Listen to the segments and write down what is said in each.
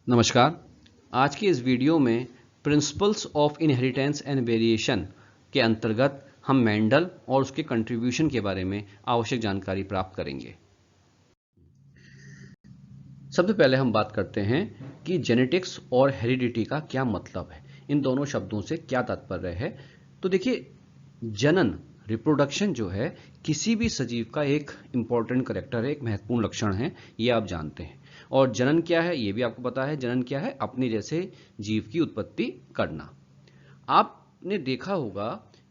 नमस्कार। आज की इस वीडियो में principles of inheritance and variation के अंतर्गत हम मेंडल और उसके कंट्रीब्यूशन के बारे में आवश्यक जानकारी प्राप्त करेंगे। सबसे पहले हम बात करते हैं कि जेनेटिक्स और हेरिडिटी का क्या मतलब है, इन दोनों शब्दों से क्या तात्पर्य है। तो देखिए, जनन रिप्रोडक्शन जो है किसी भी सजीव का एक इंपॉर्टेंट करेक्टर है, एक महत्वपूर्ण लक्षण है, ये आप जानते हैं। और जनन क्या है ये भी आपको पता है। जनन क्या है? अपने जैसे जीव की उत्पत्ति करना। आपने देखा होगा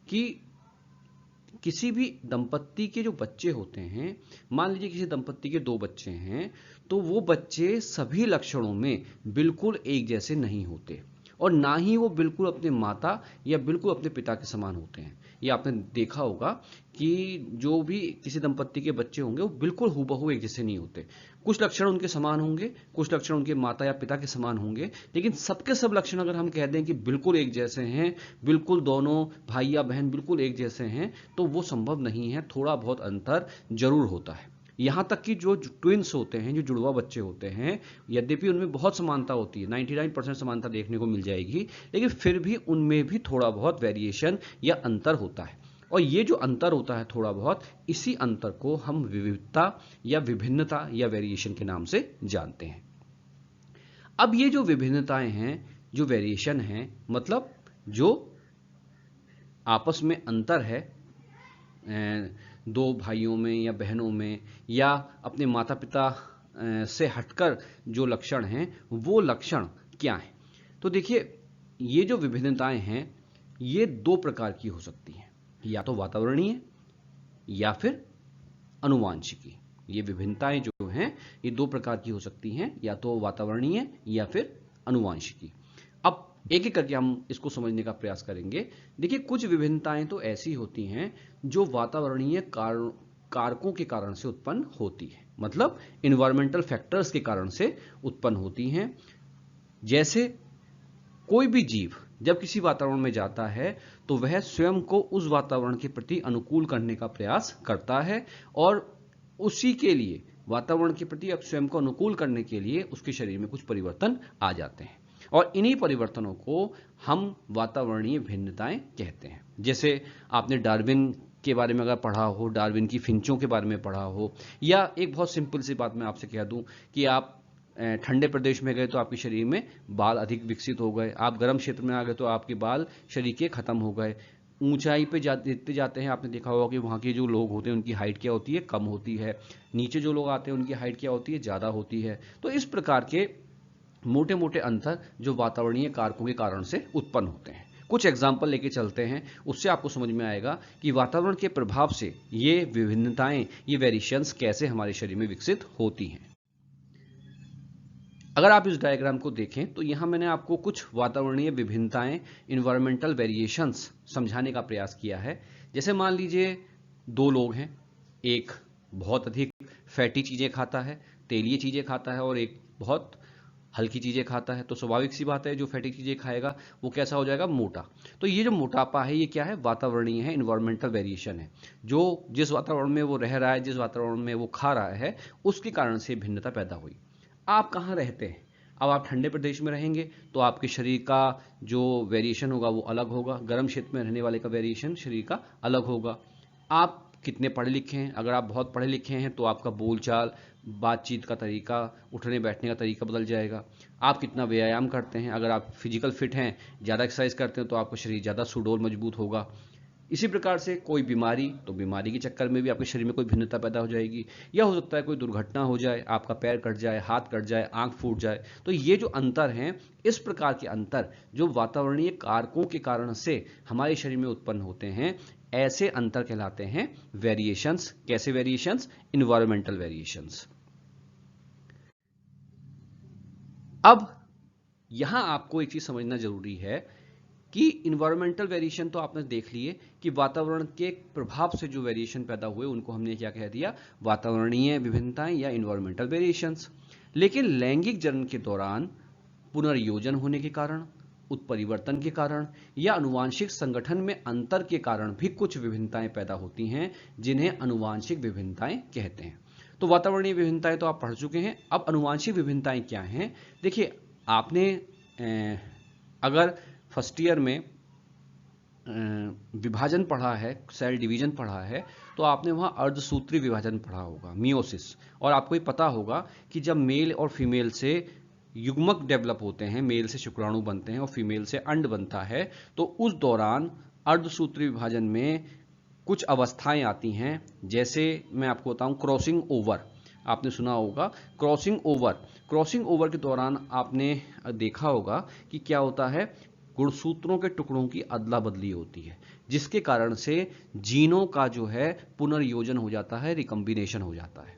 कि किसी भी दंपत्ति के जो बच्चे होते हैं, मान लीजिए किसी दंपत्ति के दो बच्चे हैं, तो वो बच्चे सभी लक्षणों में बिल्कुल एक जैसे नहीं होते और ना ही वो बिल्कुल अपने माता या बिल्कुल अपने पिता के समान होते हैं। ये आपने देखा होगा कि जो भी किसी दंपत्ति के बच्चे होंगे वो बिल्कुल हूबहू एक जैसे नहीं होते। कुछ लक्षण उनके समान होंगे, कुछ लक्षण उनके माता या पिता के समान होंगे, लेकिन सबके सब लक्षण अगर हम कह दें कि बिल्कुल एक जैसे हैं, बिल्कुल दोनों भाई या बहन बिल्कुल एक जैसे हैं, तो वो संभव नहीं है। थोड़ा बहुत अंतर जरूर होता है। यहां तक कि जो ट्विन्स होते हैं, जो जुड़वा बच्चे होते हैं, यद्यपि उनमें बहुत समानता होती है, 99% समानता देखने को मिल जाएगी, लेकिन फिर भी उनमें भी थोड़ा बहुत वेरिएशन या अंतर होता है। और ये जो अंतर होता है थोड़ा बहुत, इसी अंतर को हम विविधता या विभिन्नता या वेरिएशन के नाम से जानते हैं। अब ये जो विभिन्नताएं हैं, जो वेरिएशन हैं, मतलब जो आपस में अंतर है दो भाइयों में या बहनों में, या अपने माता पिता से हटकर जो लक्षण हैं, वो लक्षण क्या हैं? तो देखिए, ये जो विभिन्नताएं हैं ये दो प्रकार की हो सकती हैं, या तो वातावरणीय या फिर अनुवांशिकी। ये विभिन्नताएं जो हैं ये दो प्रकार की हो सकती हैं, या तो वातावरणीय या फिर अनुवांशिकी। अब एक एक करके हम इसको समझने का प्रयास करेंगे। देखिए, कुछ विभिन्नताएं तो ऐसी होती हैं जो वातावरणीय कारकों के कारण से उत्पन्न होती है, मतलब इन्वायरमेंटल फैक्टर्स के कारण से उत्पन्न होती हैं। जैसे कोई भी जीव जब किसी वातावरण में जाता है तो वह स्वयं को उस वातावरण के प्रति अनुकूल करने का प्रयास करता है, और उसी के लिए वातावरण के प्रति स्वयं को अनुकूल करने के लिए उसके शरीर में कुछ परिवर्तन आ जाते हैं, और इन्हीं परिवर्तनों को हम वातावरणीय भिन्नताएं कहते हैं। जैसे आपने डार्विन के बारे में अगर पढ़ा हो, डार्विन की फिंचों के बारे में पढ़ा हो, या एक बहुत सिंपल सी बात मैं आपसे कह दूं कि आप ठंडे प्रदेश में गए तो आपके शरीर में बाल अधिक विकसित हो गए, आप गर्म क्षेत्र में आ गए तो आपके बाल शरीर के खत्म हो गए। ऊंचाई पे देखते जाते हैं, आपने देखा होगा कि वहाँ के जो लोग होते हैं उनकी हाइट क्या होती है? कम होती है। नीचे जो लोग आते हैं उनकी हाइट क्या होती है? ज़्यादा होती है। तो इस प्रकार के मोटे मोटे अंतर जो वातावरणीय कारकों के कारण से उत्पन्न होते हैं। कुछ एग्जाम्पल लेके चलते हैं, उससे आपको समझ में आएगा कि वातावरण के प्रभाव से ये विभिन्नताएं, ये वेरिएशंस कैसे हमारे शरीर में विकसित होती हैं। अगर आप इस डायग्राम को देखें तो यहां मैंने आपको कुछ वातावरणीय विभिन्नताएं, इन्वायरमेंटल वेरिएशंस समझाने का प्रयास किया है। जैसे मान लीजिए दो लोग हैं, एक बहुत अधिक फैटी चीजें खाता है, तेलीय चीजें खाता है, और एक बहुत हल्की चीजें खाता है। तो स्वाभाविक सी बात है, जो फैटी चीजें खाएगा वो कैसा हो जाएगा? मोटा। तो ये जो मोटापा है ये क्या है? वातावरणीय है, इन्वायरमेंटल वेरिएशन है। जो जिस वातावरण में वो रह रहा है, जिस वातावरण में वो खा रहा है, उसके कारण से भिन्नता पैदा हुई। आप कहाँ रहते हैं? अब आप ठंडे प्रदेश में रहेंगे तो आपके शरीर का जो वेरिएशन होगा वो अलग होगा, गर्म क्षेत्र में रहने वाले का वेरिएशन शरीर का अलग होगा। आप कितने पढ़े लिखे हैं? अगर आप बहुत पढ़े लिखे हैं तो आपका बोलचाल, बातचीत का तरीका, उठने बैठने का तरीका बदल जाएगा। आप कितना व्यायाम करते हैं? अगर आप फिजिकल फिट हैं, ज़्यादा एक्सरसाइज करते हैं, तो आपका शरीर ज़्यादा सुडौल मजबूत होगा। इसी प्रकार से कोई बीमारी, तो बीमारी के चक्कर में भी आपके शरीर में कोई भिन्नता पैदा हो जाएगी, या हो सकता है कोई दुर्घटना हो जाए, आपका पैर कट जाए, हाथ कट जाए, आंख फूट जाए। तो ये जो अंतर हैं, इस प्रकार के अंतर जो वातावरणीय कारकों के कारण से हमारे शरीर में उत्पन्न होते हैं, ऐसे अंतर कहलाते हैं वेरिएशंस। कैसे वेरिएशंस? Environmental variations. अब यहां आपको एक चीज समझना जरूरी है कि इन्वायरमेंटल वेरिएशन तो आपने देख लिए कि वातावरण के प्रभाव से जो वेरिएशन पैदा हुए उनको हमने क्या कह दिया? वातावरणीय विभिन्नताएं या इन्वायरमेंटल वेरिएशंस। लेकिन लैंगिक जनन के दौरान पुनर्योजन होने के कारण, उत्परिवर्तन के कारण, या अनुवांशिक संगठन में अंतर के कारण भी कुछ विभिन्नताएं पैदा होती हैं, जिन्हें अनुवांशिक विभिन्नताएं कहते हैं। तो वातावरणीय विभिन्नताएं तो आप पढ़ चुके हैं। अब अनुवांशिक विभिन्नताएं क्या हैं? देखिए, आपने अगर फर्स्ट ईयर में विभाजन पढ़ा है, सेल डिवीजन पढ़ा है, तो आपने वहाँ अर्धसूत्री विभाजन पढ़ा होगा, मियोसिस। और आपको ये पता होगा कि जब मेल और फीमेल से युग्मक डेवलप होते हैं, मेल से शुक्राणु बनते हैं और फीमेल से अंड बनता है, तो उस दौरान अर्धसूत्री विभाजन में कुछ अवस्थाएं आती हैं। जैसे मैं आपको बताऊं, क्रॉसिंग ओवर, आपने सुना होगा क्रॉसिंग ओवर के दौरान आपने देखा होगा कि क्या होता है, गुणसूत्रों के टुकड़ों की अदला बदली होती है, जिसके कारण से जीनों का जो है पुनर्योजन हो जाता है, रिकम्बिनेशन हो जाता है।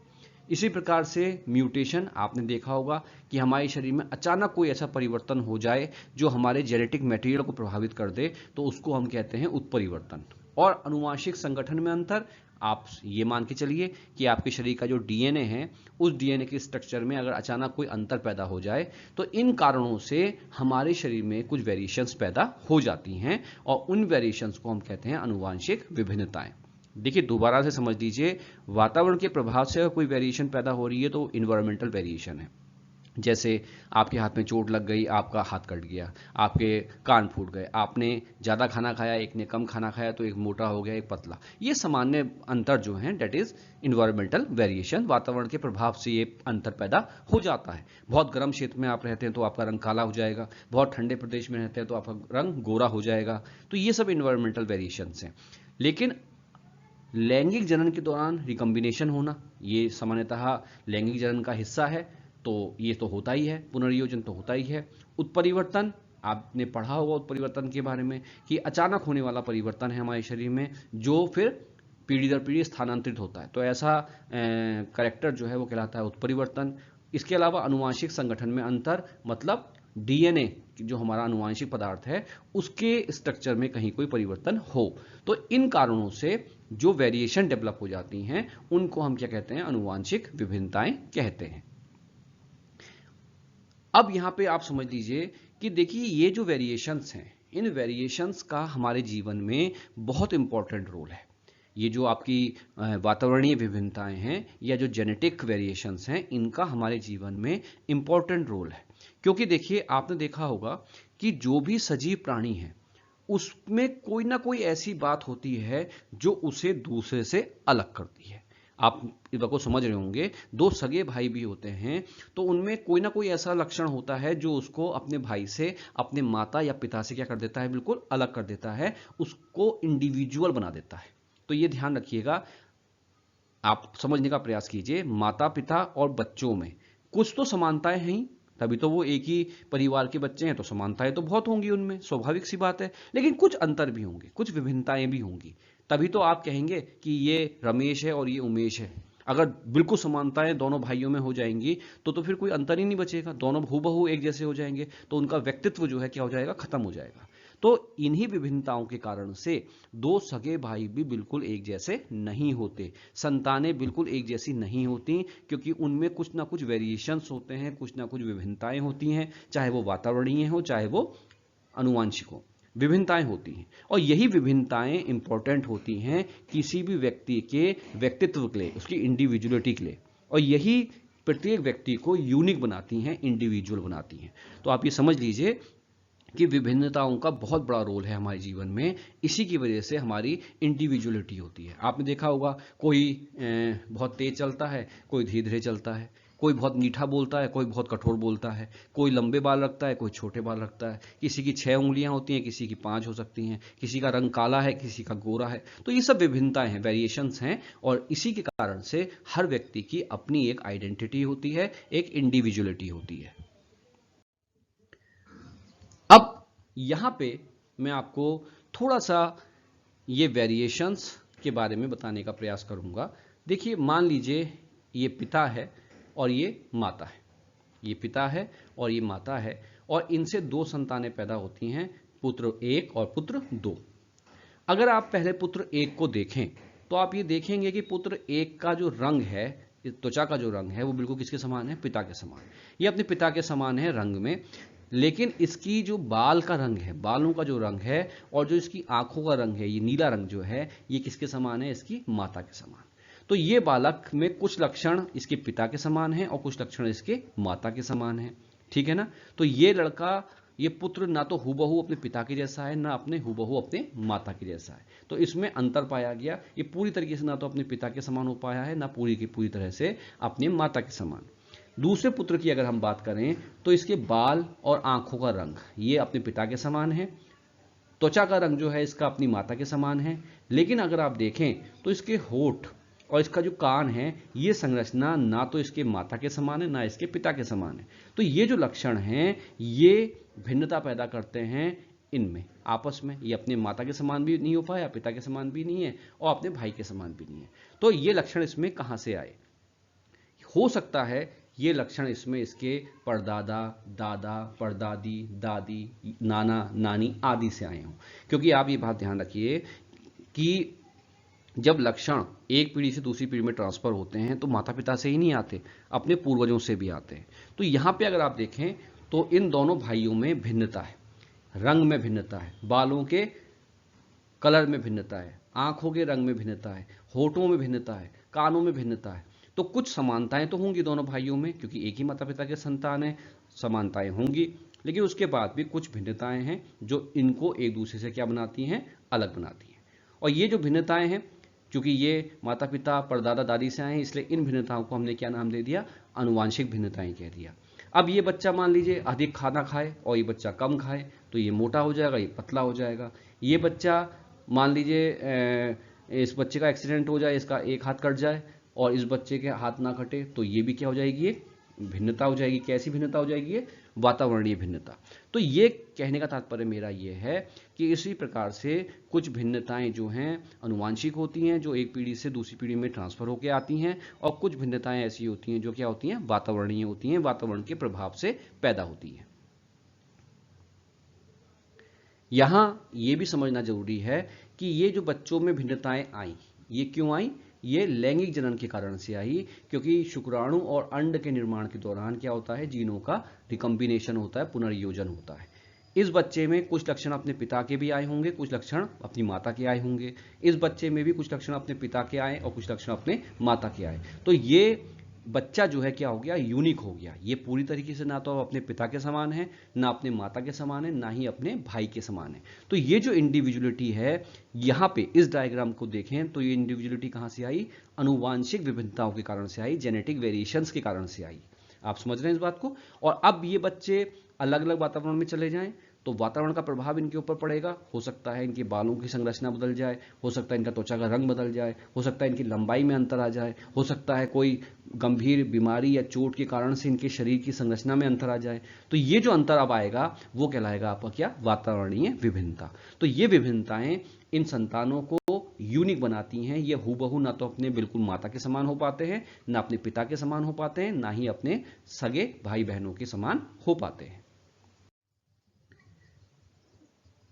इसी प्रकार से म्यूटेशन, आपने देखा होगा कि हमारे शरीर में अचानक कोई ऐसा परिवर्तन हो जाए जो हमारे जेनेटिक मटेरियल को प्रभावित कर दे, तो उसको हम कहते हैं उत्परिवर्तन। और अनुवांशिक संगठन में अंतर, आप ये मान के चलिए कि आपके शरीर का जो डीएनए है, उस डीएनए के स्ट्रक्चर में अगर अचानक कोई अंतर पैदा हो जाए, तो इन कारणों से हमारे शरीर में कुछ वेरिएशंस पैदा हो जाती हैं, और उन वेरिएशंस को हम कहते हैं अनुवांशिक विभिन्नताएं। देखिए, दोबारा से समझ लीजिए, वातावरण के प्रभाव से अगर कोई वेरिएशन पैदा हो रही है तो इन्वायरमेंटल वेरिएशन है। जैसे आपके हाथ में चोट लग गई, आपका हाथ कट गया, आपके कान फूट गए, आपने ज़्यादा खाना खाया, एक ने कम खाना खाया, तो एक मोटा हो गया, एक पतला। ये सामान्य अंतर जो हैं, डेट इज इन्वायरमेंटल वेरिएशन, वातावरण के प्रभाव से ये अंतर पैदा हो जाता है। बहुत गर्म क्षेत्र में आप रहते हैं तो आपका रंग काला हो जाएगा, बहुत ठंडे प्रदेश में रहते हैं तो आपका रंग गोरा हो जाएगा। तो ये सब इन्वायरमेंटल वेरिएशंस हैं। लेकिन लैंगिक जनन के दौरान रिकम्बिनेशन होना, ये सामान्यतः लैंगिक जनन का हिस्सा है, तो ये तो होता ही है, पुनर्योजन तो होता ही है। उत्परिवर्तन, आपने पढ़ा होगा उत्परिवर्तन के बारे में कि अचानक होने वाला परिवर्तन है हमारे शरीर में, जो फिर पीढ़ी दर पीढ़ी स्थानांतरित होता है, तो ऐसा करेक्टर जो है वो कहलाता है उत्परिवर्तन। इसके अलावा अनुवांशिक संगठन में अंतर, मतलब डीएनए जो हमारा अनुवांशिक पदार्थ है, उसके स्ट्रक्चर में कहीं कोई परिवर्तन हो, तो इन कारणों से जो वेरिएशन डेवलप हो जाती हैं, उनको हम क्या कहते हैं, अनुवांशिक विभिन्नताएं कहते हैं। अब यहां पे आप समझ लीजिए कि देखिए, ये जो वेरिएशंस हैं, इन वेरिएशंस का हमारे जीवन में बहुत इंपॉर्टेंट रोल है। ये जो आपकी वातावरणीय विभिन्नताएं हैं या जो जेनेटिक वेरिएशंस हैं, इनका हमारे जीवन में इंपॉर्टेंट रोल है। क्योंकि देखिए, आपने देखा होगा कि जो भी सजीव प्राणी है, उसमें कोई ना कोई ऐसी बात होती है जो उसे दूसरे से अलग करती है। आप इस बात को समझ रहे होंगे, दो सगे भाई भी होते हैं, तो उनमें कोई ना कोई ऐसा लक्षण होता है जो उसको अपने भाई से, अपने माता या पिता से क्या कर देता है, बिल्कुल अलग कर देता है, उसको इंडिविजुअल बना देता है। तो ये ध्यान रखिएगा, आप समझने का प्रयास कीजिए, माता पिता और बच्चों में कुछ तो समानताएं हैं ही, तभी तो वो एक ही परिवार के बच्चे हैं, तो समानताएं तो बहुत होंगी उनमें, स्वाभाविक सी बात है। लेकिन कुछ अंतर भी होंगे, कुछ विभिन्नताएं भी होंगी, तभी तो आप कहेंगे कि ये रमेश है और ये उमेश है। अगर बिल्कुल समानताएं दोनों भाइयों में हो जाएंगी तो फिर कोई अंतर ही नहीं बचेगा, दोनों हूबहू एक जैसे हो जाएंगे, तो उनका व्यक्तित्व जो है क्या हो जाएगा, खत्म हो जाएगा। तो इन्हीं विभिन्नताओं के कारण से दो सगे भाई भी बिल्कुल एक जैसे नहीं होते, संतानें बिल्कुल एक जैसी नहीं होती, क्योंकि उनमें कुछ ना कुछ वेरिएशंस होते हैं, कुछ ना कुछ विभिन्नताएं होती हैं, चाहे वो वातावरणीय हो, चाहे वो अनुवांशिक हो, विभिन्नताएं होती हैं। और यही विभिन्नताएं इंपॉर्टेंट होती हैं किसी भी व्यक्ति के व्यक्तित्व के लिए, उसकी इंडिविजुअलिटी के लिए, और यही प्रत्येक व्यक्ति को यूनिक बनाती हैं, इंडिविजुअल बनाती हैं। तो आप ये समझ लीजिए कि विभिन्नताओं का बहुत बड़ा रोल है हमारे जीवन में, इसी की वजह से हमारी इंडिविजुअलिटी होती है। आपने देखा होगा, कोई बहुत तेज चलता है, कोई धीरे धीरे चलता है, कोई बहुत मीठा बोलता है, कोई बहुत कठोर बोलता है, कोई लंबे बाल रखता है, कोई छोटे बाल रखता है, किसी की 6 उंगलियां होती हैं, किसी की 5 हो सकती हैं, किसी का रंग काला है, किसी का गोरा है। तो ये सब विभिन्नताएं हैं, वेरिएशंस हैं, और इसी के कारण से हर व्यक्ति की अपनी एक आइडेंटिटी होती है, एक इंडिविजुअलिटी होती है। अब यहां पे मैं आपको थोड़ा सा ये वेरिएशंस के बारे में बताने का प्रयास करूंगा। देखिए, मान लीजिए ये पिता है और ये माता है, ये पिता है और ये माता है, और इनसे दो संतानें पैदा होती हैं, पुत्र 1 और पुत्र 2। अगर आप पहले पुत्र 1 को देखें तो आप ये देखेंगे कि पुत्र 1 का जो रंग है, त्वचा का जो रंग है, वो बिल्कुल किसके समान है, पिता के समान। ये अपने पिता के समान है रंग में, लेकिन इसकी जो बाल का रंग है, बालों का जो रंग है, और जो इसकी आंखों का रंग है, ये नीला रंग जो है, ये किसके समान है, इसकी माता के समान। तो ये बालक में कुछ लक्षण इसके पिता के समान है और कुछ लक्षण इसके माता के समान है। ठीक है ना। तो ये लड़का, ये पुत्र ना तो हूबहू अपने पिता के जैसा है, ना अपने हूबहू अपने माता के जैसा है। तो इसमें अंतर पाया गया। ये पूरी तरीके से ना तो अपने पिता के समान हो पाया है, ना पूरी की पूरी तरह से अपनी माता के समान। दूसरे पुत्र की अगर हम बात करें तो इसके बाल और आंखों का रंग ये अपने पिता के समान है, त्वचा का रंग जो है इसका अपनी माता के समान है। लेकिन अगर आप देखें तो इसके होठ और इसका जो कान है, ये संरचना ना तो इसके माता के समान है, ना इसके पिता के समान है। तो ये जो लक्षण हैं ये भिन्नता पैदा करते हैं इनमें आपस में। ये अपने माता के समान भी नहीं हो पाया, पिता के समान भी नहीं है, और अपने भाई के समान भी नहीं है। तो ये लक्षण इसमें कहां से आए? हो सकता है ये लक्षण इसमें इसके परदादा, दादा, परदादी, दादी, नाना, नानी आदि से आए हों। क्योंकि आप ये बात ध्यान रखिए कि जब लक्षण एक पीढ़ी से दूसरी पीढ़ी में ट्रांसफर होते हैं तो माता पिता से ही नहीं आते, अपने पूर्वजों से भी आते हैं। तो यहां पे अगर आप देखें तो इन दोनों भाइयों में भिन्नता है, रंग में भिन्नता है, बालों के कलर में भिन्नता है, आंखों के रंग में भिन्नता है, होठों में भिन्नता है, कानों में भिन्नता है। तो कुछ समानताएं तो होंगी दोनों भाइयों में, क्योंकि एक ही माता पिता के संतान है, समानताएं होंगी। लेकिन उसके बाद भी कुछ भिन्नताएं हैं जो इनको एक दूसरे से क्या बनाती हैं? अलग बनाती हैं। और ये जो भिन्नताएं हैं, क्योंकि ये माता पिता परदादा दादी से आए हैं, इसलिए इन भिन्नताओं को हमने क्या नाम दे दिया? अनुवांशिक भिन्नताएं कह दिया। अब ये बच्चा मान लीजिए अधिक खाना खाए और ये बच्चा कम खाए, तो ये मोटा हो जाएगा, ये पतला हो जाएगा। ये बच्चा मान लीजिए इस बच्चे का एक्सीडेंट हो जाए, इसका एक हाथ कट जाए और इस बच्चे के हाथ ना कटे, तो ये भी क्या हो जाएगी? ये भिन्नता हो जाएगी। कैसी भिन्नता हो जाएगी? ये वातावरणीय भिन्नता। तो ये कहने का तात्पर्य मेरा ये है कि इसी प्रकार से कुछ भिन्नताएं जो हैं अनुवांशिक होती हैं, जो एक पीढ़ी से दूसरी पीढ़ी में ट्रांसफर होकर आती हैं, और कुछ भिन्नताएं ऐसी होती हैं जो क्या होती हैं? वातावरणीय होती हैं, वातावरण के प्रभाव से पैदा होती हैं। यहां यह भी समझना जरूरी है कि ये जो बच्चों में भिन्नताएं आई, ये क्यों आई? ये लैंगिक जनन के कारण से आई, क्योंकि शुक्राणु और अंड के निर्माण के दौरान क्या होता है? जीनों का रिकम्बिनेशन होता है, पुनर्योजन होता है। इस बच्चे में कुछ लक्षण अपने पिता के भी आए होंगे, कुछ लक्षण अपनी माता के आए होंगे। इस बच्चे में भी कुछ लक्षण अपने पिता के आए और कुछ लक्षण अपने माता के आए। तो ये बच्चा जो है क्या हो गया? यूनिक हो गया। ये पूरी तरीके से ना तो अपने पिता के समान है, ना अपने माता के समान है, ना ही अपने भाई के समान है। तो ये जो इंडिविजुअलिटी है, यहां पे इस डायग्राम को देखें तो ये इंडिविजुअलिटी कहां से आई? अनुवांशिक विभिन्नताओं के कारण से आई, जेनेटिक वेरिएशंस के कारण से आई। आप समझ रहे हैं इस बात को? और अब ये बच्चे अलग अलग वातावरण में चले जाएं तो वातावरण का प्रभाव इनके ऊपर पड़ेगा। हो सकता है इनके बालों की संरचना बदल जाए, हो सकता है इनका त्वचा का रंग बदल जाए, हो सकता है इनकी लंबाई में अंतर आ जाए, हो सकता है कोई गंभीर बीमारी या चोट के कारण से इनके शरीर की संरचना में अंतर आ जाए। तो ये जो अंतर अब आएगा वो कहलाएगा आपका क्या? वातावरणीय विभिन्नता। तो ये विभिन्नताएं इन संतानों को यूनिक बनाती हैं। ये हूबहू ना तो अपने बिल्कुल माता के समान हो पाते हैं, ना अपने पिता के समान हो पाते हैं, ना ही अपने सगे भाई बहनों के समान हो पाते हैं।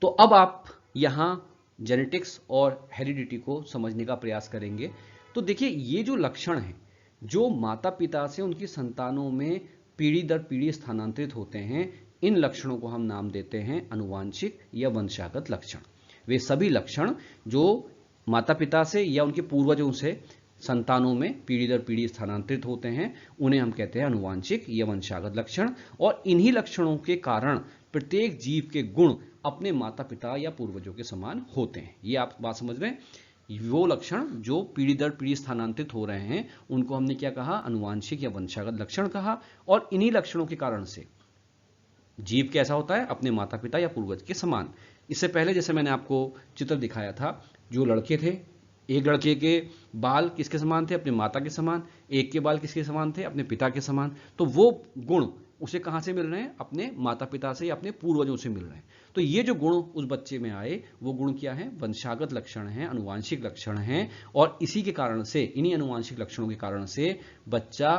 तो अब आप यहां जेनेटिक्स और हेरिडिटी को समझने का प्रयास करेंगे। तो देखिए ये जो लक्षण हैं जो माता पिता से उनकी संतानों में पीढ़ी दर पीढ़ी स्थानांतरित होते हैं, इन लक्षणों को हम नाम देते हैं अनुवांशिक या वंशागत लक्षण। वे सभी लक्षण जो माता पिता से या उनके पूर्वजों से संतानों में पीढ़ी दर पीढ़ी स्थानांतरित होते हैं, उन्हें हम कहते हैं अनुवांशिक या वंशागत लक्षण। और इन्हीं लक्षणों के कारण प्रत्येक जीव के गुण अपने माता पिता या पूर्वजों के समान होते हैं। ये आप बात समझ रहे हैं? वो लक्षण जो पीढ़ी दर पीढ़ी स्थानांतरित हो रहे हैं उनको हमने क्या कहा? अनुवांशिक या वंशागत लक्षण कहा। और इन्हीं लक्षणों के कारण से जीव कैसा होता है? अपने माता पिता या पूर्वज के समान। इससे पहले जैसे मैंने आपको चित्र दिखाया था, जो लड़के थे, एक लड़के के बाल किसके समान थे? अपने माता के समान। एक के बाल किसके समान थे? अपने पिता के समान। तो वो गुण उसे कहां से मिल रहे हैं? अपने माता पिता से या अपने पूर्वजों से मिल रहे हैं। तो ये जो गुण उस बच्चे में आए वो गुण क्या है? वंशागत लक्षण हैं, अनुवांशिक लक्षण हैं। और इसी के कारण से, इन्हीं अनुवांशिक लक्षणों के कारण से बच्चा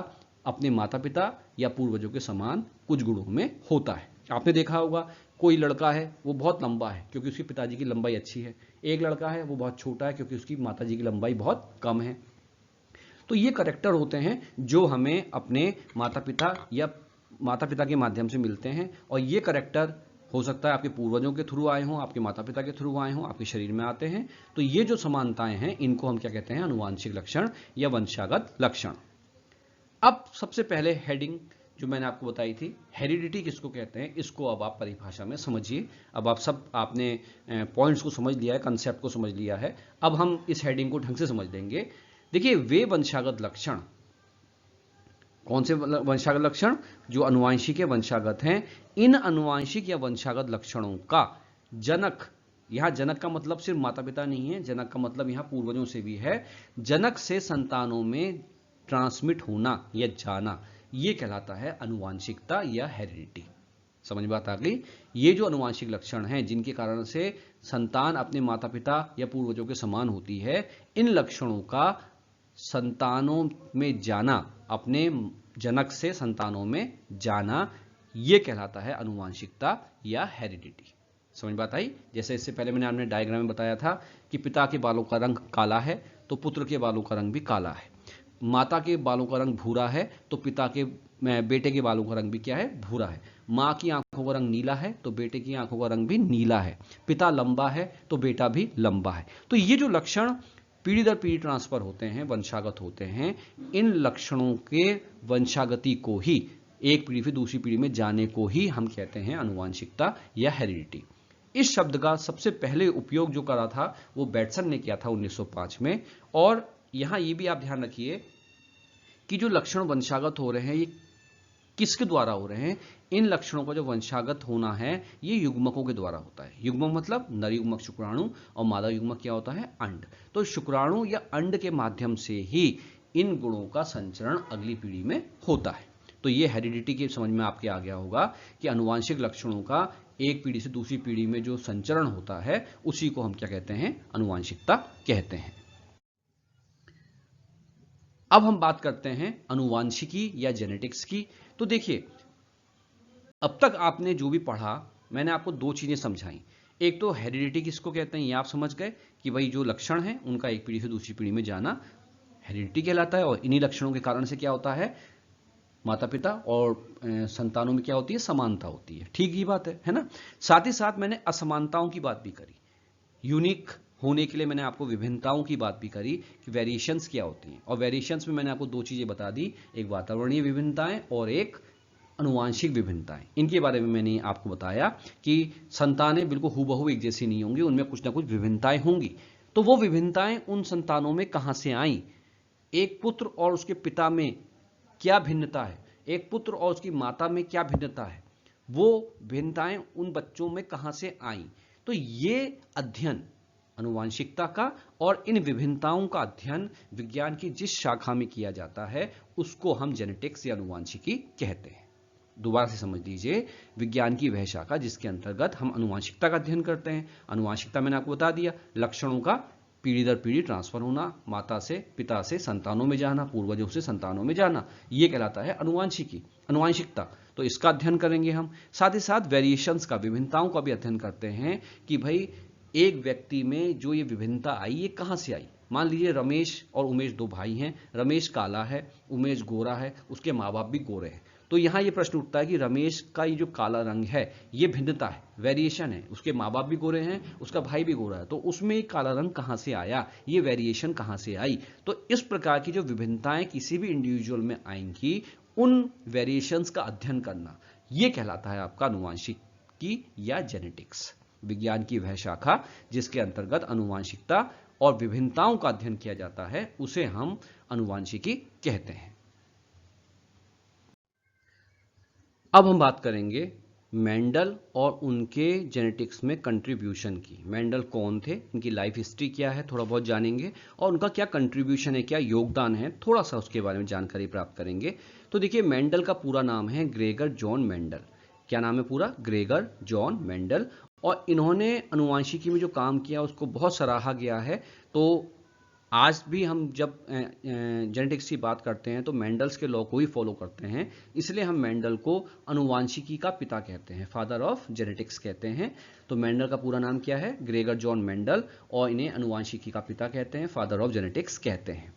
अपने माता पिता या पूर्वजों के समान कुछ गुणों में होता है। आपने देखा होगा कोई लड़का है वो बहुत लंबा है क्योंकि उसकी पिताजी की लंबाई अच्छी है, एक लड़का है वो बहुत छोटा है क्योंकि उसकी माताजी की लंबाई बहुत कम है। तो ये कैरेक्टर होते हैं जो हमें अपने माता पिता के माध्यम से मिलते हैं। और ये कैरेक्टर हो सकता है आपके पूर्वजों के थ्रू आए हों, आपके माता पिता के थ्रू आए हों, आपके शरीर में आते हैं। तो ये जो समानताएं हैं इनको हम क्या कहते हैं? अनुवांशिक लक्षण या वंशागत लक्षण। अब सबसे पहले हेडिंग जो मैंने आपको बताई थी, हेरिडिटी किसको कहते हैं, इसको अब आप परिभाषा में समझिए। अब आप सब आपने पॉइंट्स को समझ लिया है, कंसेप्ट को समझ लिया है। अब हम इस हेडिंग को ढंग से समझ लेंगे। देखिए, वे वंशागत लक्षण, कौन से वंशागत लक्षण, जो अनुवांशिक या वंशागत हैं, इन अनुवांशिक या वंशागत लक्षणों का जनक, यहां जनक का मतलब सिर्फ माता पिता नहीं है, जनक का मतलब यहां पूर्वजों से भी है, जनक से संतानों में ट्रांसमिट होना या जाना, यह कहलाता है अनुवांशिकता या हेरिडिटी। समझ बात आ गई। ये जो अनुवांशिक लक्षण हैं जिनके कारण से संतान अपने माता पिता या पूर्वजों के समान होती है, इन लक्षणों का संतानों में जाना, अपने जनक से संतानों में जाना, यह कहलाता है अनुवांशिकता या हेरिडिटी। समझ बात आई। जैसे इससे पहले मैंने आपने डायग्राम में बताया था कि पिता के बालों का रंग काला है तो पुत्र के बालों का रंग भी काला है, माता के बालों का रंग भूरा है तो पिता के बेटे के बालों का रंग भी क्या है, भूरा है। माँ की आंखों का रंग नीला है तो बेटे की आंखों का रंग भी नीला है। पिता लंबा है तो बेटा भी लंबा है। तो ये जो लक्षण पीढ़ी दर पीढ़ी ट्रांसफर होते हैं, वंशागत होते हैं, इन लक्षणों के वंशागति को ही, एक पीढ़ी से दूसरी पीढ़ी में जाने को ही हम कहते हैं अनुवांशिकता या हेरिडिटी। इस शब्द का सबसे पहले उपयोग जो करा था वो बैटसन ने किया था 1905 में। और यहां ये भी आप ध्यान रखिए कि जो लक्षण वंशागत हो रहे हैं ये किसके द्वारा हो रहे हैं। इन लक्षणों का जो वंशागत होना है ये युग्मकों के द्वारा होता है। युग्मक मतलब नर युग्मक शुक्राणु और मादा युग्मक क्या होता है, अंड। तो शुक्राणु या अंड के माध्यम से ही इन गुणों का संचरण अगली पीढ़ी में होता है। तो ये हेरिडिटी की समझ में आपके आ गया होगा कि अनुवांशिक लक्षणों का एक पीढ़ी से दूसरी पीढ़ी में जो संचरण होता है उसी को हम क्या कहते हैं, अनुवांशिकता कहते हैं। अब हम बात करते हैं अनुवांशिकी या जेनेटिक्स की। तो देखिए, अब तक आपने जो भी पढ़ा, मैंने आपको दो चीजें समझाई। एक तो हेरिडिटी किसको कहते हैं ये आप समझ गए कि भाई जो लक्षण हैं उनका एक पीढ़ी से दूसरी पीढ़ी में जाना हेरिडिटी कहलाता है, और इन्हीं लक्षणों के कारण से क्या होता है, माता पिता और संतानों में क्या होती है, समानता होती है। ठीक ही बात है ना। साथ ही साथ मैंने असमानताओं की बात भी करी, यूनिक होने के लिए मैंने आपको विभिन्नताओं की बात भी करी कि वेरिएशंस क्या होती हैं। और वेरिएशंस में मैंने आपको दो चीजें बता दी, एक वातावरणीय विभिन्नताएं और एक अनुवांशिक विभिन्नताएं। इनके बारे में मैंने आपको बताया कि संतानें बिल्कुल हूबहू एक जैसी नहीं होंगी, उनमें कुछ ना कुछ विभिन्नताएं होंगी। तो वो विभिन्नताएं उन संतानों में कहां से आई, एक पुत्र और उसके पिता में क्या भिन्नता है, एक पुत्र और उसकी माता में क्या भिन्नता है, वो भिन्नताएं उन बच्चों में कहां से आई। तो ये अध्ययन अनुवांशिकता का और इन विभिन्नताओं का अध्ययन विज्ञान की जिस शाखा में किया जाता है उसको हम जेनेटिक्स या अनुवांशिकी कहते हैं। दोबारा से समझ लीजिए, विज्ञान की वह शाखा जिसके अंतर्गत हम अनुवांशिकता का अध्ययन करते हैं। अनुवांशिकता मैंने आपको बता दिया, लक्षणों का पीढ़ी दर पीढ़ी ट्रांसफर होना, माता से पिता से संतानों में जाना, पूर्वजों से संतानों में जाना, यह कहलाता है अनुवांशिकी, अनुवांशिकता। तो इसका अध्ययन करेंगे हम। साथ ही साथ वेरिएशंस का, विभिन्नताओं का भी अध्ययन करते हैं कि भाई एक व्यक्ति में जो ये विभिन्नता आई ये कहां से आई। मान लीजिए रमेश और उमेश दो भाई हैं, रमेश काला है, उमेश गोरा है, उसके माँ बाप भी गोरे हैं। तो यहां ये प्रश्न उठता है कि रमेश का ये जो काला रंग है ये भिन्नता है, वेरिएशन है, उसके माँ बाप भी गोरे हैं, उसका भाई भी गोरा है, तो उसमें काला रंग कहां से आया, ये वेरिएशन कहां से आई। तो इस प्रकार की जो विभिन्नताएं किसी भी इंडिविजुअल में आएंगी, उन वेरिएशंस का अध्ययन करना, यह कहलाता है आपका अनुवांशिकी या जेनेटिक्स। विज्ञान की वह शाखा जिसके अंतर्गत अनुवांशिकता और विभिन्नताओं का अध्ययन किया जाता है उसे हम अनुवांशिकी कहते हैं। अब हम बात करेंगे मेंडल और उनके जेनेटिक्स में कंट्रीब्यूशन की। मेंडल कौन थे, इनकी लाइफ हिस्ट्री क्या है, थोड़ा बहुत जानेंगे, और उनका क्या कंट्रीब्यूशन है, क्या योगदान है, थोड़ा सा उसके बारे में जानकारी प्राप्त करेंगे। तो देखिए, मेंडल का पूरा नाम है ग्रेगर जॉन मेंडल। क्या नाम है पूरा, ग्रेगर जॉन मेंडल। और इन्होंने अनुवांशिकी में जो काम किया उसको बहुत सराहा गया है। तो आज भी हम जब जेनेटिक्स की बात करते हैं तो मेंडल्स के लॉ को ही फॉलो करते हैं, इसलिए हम मेंडल को अनुवांशिकी का पिता कहते हैं, फादर ऑफ जेनेटिक्स कहते हैं। तो मेंडल का पूरा नाम क्या है, ग्रेगर जॉन मेंडल, और इन्हें अनुवांशिकी का पिता कहते हैं, फादर ऑफ जेनेटिक्स कहते हैं।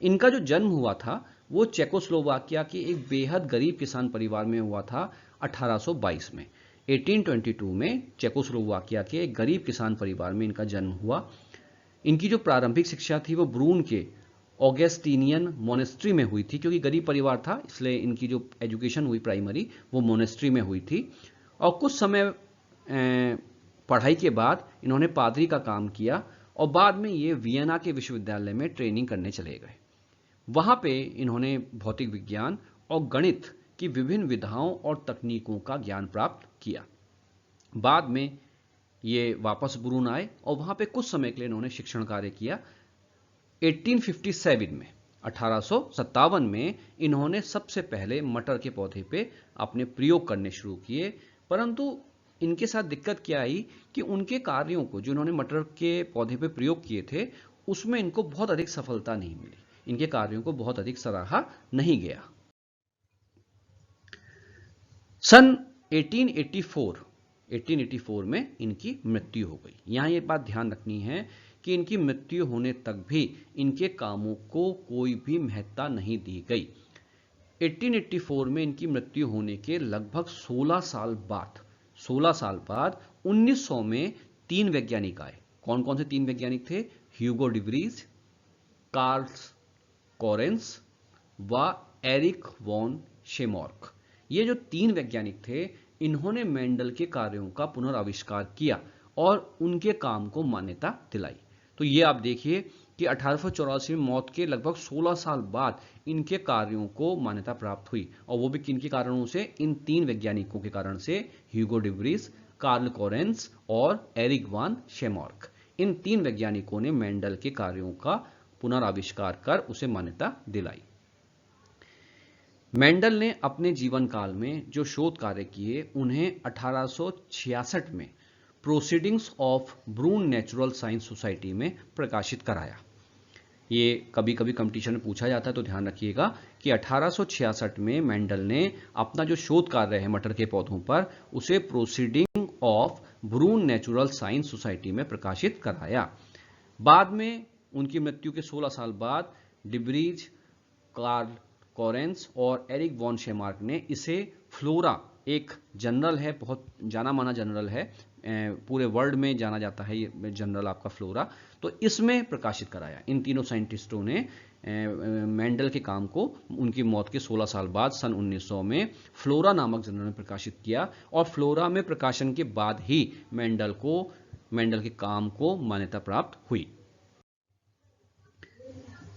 इनका जो जन्म हुआ था वो चेकोस्लोवाकिया के एक बेहद गरीब किसान परिवार में हुआ था 1822 में। 1822 में चेकोस्लोवाकिया के एक गरीब किसान परिवार में इनका जन्म हुआ। इनकी जो प्रारंभिक शिक्षा थी वो ब्रून के ऑगस्टीनियन मोनेस्ट्री में हुई थी, क्योंकि गरीब परिवार था इसलिए इनकी जो एजुकेशन हुई प्राइमरी वो मोनेस्ट्री में हुई थी। और कुछ समय पढ़ाई के बाद इन्होंने पादरी का काम किया और बाद में ये वियना के विश्वविद्यालय में ट्रेनिंग करने चले गए। वहां पे इन्होंने भौतिक विज्ञान और गणित की विभिन्न विधाओं और तकनीकों का ज्ञान प्राप्त किया। बाद में ये वापस ब्रून आए और वहां पे कुछ समय के लिए इन्होंने शिक्षण कार्य किया। 1857 में 1857 में इन्होंने सबसे पहले मटर के पौधे पे अपने प्रयोग करने शुरू किए, परंतु इनके साथ दिक्कत क्या आई कि उनके कार्यों को जो इन्होंने मटर के पौधे पे प्रयोग किए थे उसमें इनको बहुत अधिक सफलता नहीं मिली, इनके कार्यों को बहुत अधिक सराहा नहीं गया। सन 1884 में इनकी मृत्यु हो गई। यहां ये बात ध्यान रखनी है कि इनकी मृत्यु होने तक भी इनके कामों को कोई भी महत्ता नहीं दी गई। 1884 में इनकी मृत्यु होने के लगभग 16 साल बाद 1900 में 3 वैज्ञानिक आए। कौन कौन से 3 वैज्ञानिक थे? ह्यूगो डिवरीज, कार्ल कोरेंस व एरिक वॉन शेमॉर्क। ये जो 3 वैज्ञानिक थे इन्होंने मेंडल के कार्यों का पुनराविष्कार किया और उनके काम को मान्यता दिलाई। तो ये आप देखिए कि 1884 में मौत के लगभग 16 साल बाद इनके कार्यों को मान्यता प्राप्त हुई, और वो भी किन के कारणों से? इन 3 वैज्ञानिकों के कारण से, ह्यूगो डिवरीज, कार्ल कोरेंस और एरिक वॉन शेमॉर्क। इन 3 वैज्ञानिकों ने मेंडल के कार्यों का पुनराविष्कार कर उसे मान्यता दिलाई। मेंडल ने अपने जीवन काल में जो शोध कार्य किए उन्हें 1866 में proceedings of Brunn natural science society में प्रकाशित कराया। ये कभी कभी कंपटीशन में पूछा जाता है तो ध्यान रखिएगा कि 1866 में मेंडल ने अपना जो शोध कार्य है मटर के पौधों पर उसे proceeding of Brunn natural science society में प्रकाशित कराया। बाद में उनकी मृत्यु के 16 साल बाद डिब्रीज, कार्ल कोरेंस और एरिक वॉन शेमार्क ने इसे फ्लोरा, एक जर्नल है, बहुत जाना माना जर्नल है, पूरे वर्ल्ड में जाना जाता है ये जर्नल आपका फ्लोरा, तो इसमें प्रकाशित कराया। इन तीनों साइंटिस्टों ने मेंडल के काम को उनकी मौत के 16 साल बाद सन 1900 में फ्लोरा नामक जर्नल में प्रकाशित किया, और फ्लोरा में प्रकाशन के बाद ही मेंडल के काम को मान्यता प्राप्त हुई।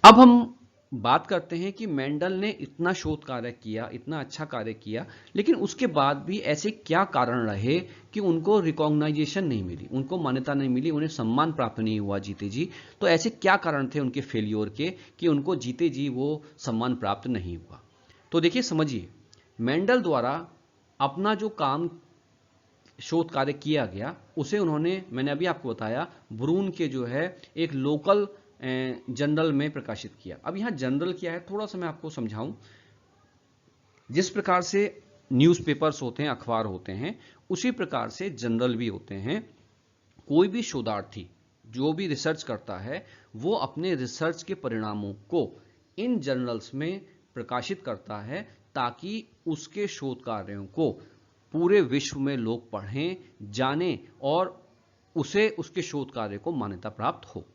अब हम बात करते हैं कि मेंडल ने इतना शोध कार्य किया, इतना अच्छा कार्य किया, लेकिन उसके बाद भी ऐसे क्या कारण रहे कि उनको रिकॉग्नाइजेशन नहीं मिली, उनको मान्यता नहीं मिली, उन्हें सम्मान प्राप्त नहीं हुआ जीते जी। तो ऐसे क्या कारण थे उनके फेलियर के कि उनको जीते जी वो सम्मान प्राप्त नहीं हुआ? तो देखिए, समझिए, मेंडल द्वारा अपना जो काम शोध कार्य किया गया उसे उन्होंने, मैंने अभी आपको बताया, ब्रून के जो है एक लोकल जर्नल में प्रकाशित किया। अब यहां जर्नल क्या है थोड़ा सा मैं आपको समझाऊं। जिस प्रकार से न्यूज़पेपर्स होते हैं, अखबार होते हैं, उसी प्रकार से जर्नल भी होते हैं। कोई भी शोधार्थी जो भी रिसर्च करता है वो अपने रिसर्च के परिणामों को इन जर्नल्स में प्रकाशित करता है ताकि उसके शोध कार्यों को पूरे विश्व में लोग पढ़ें, जानें और उसे, उसके शोध कार्य को मान्यता प्राप्त हो।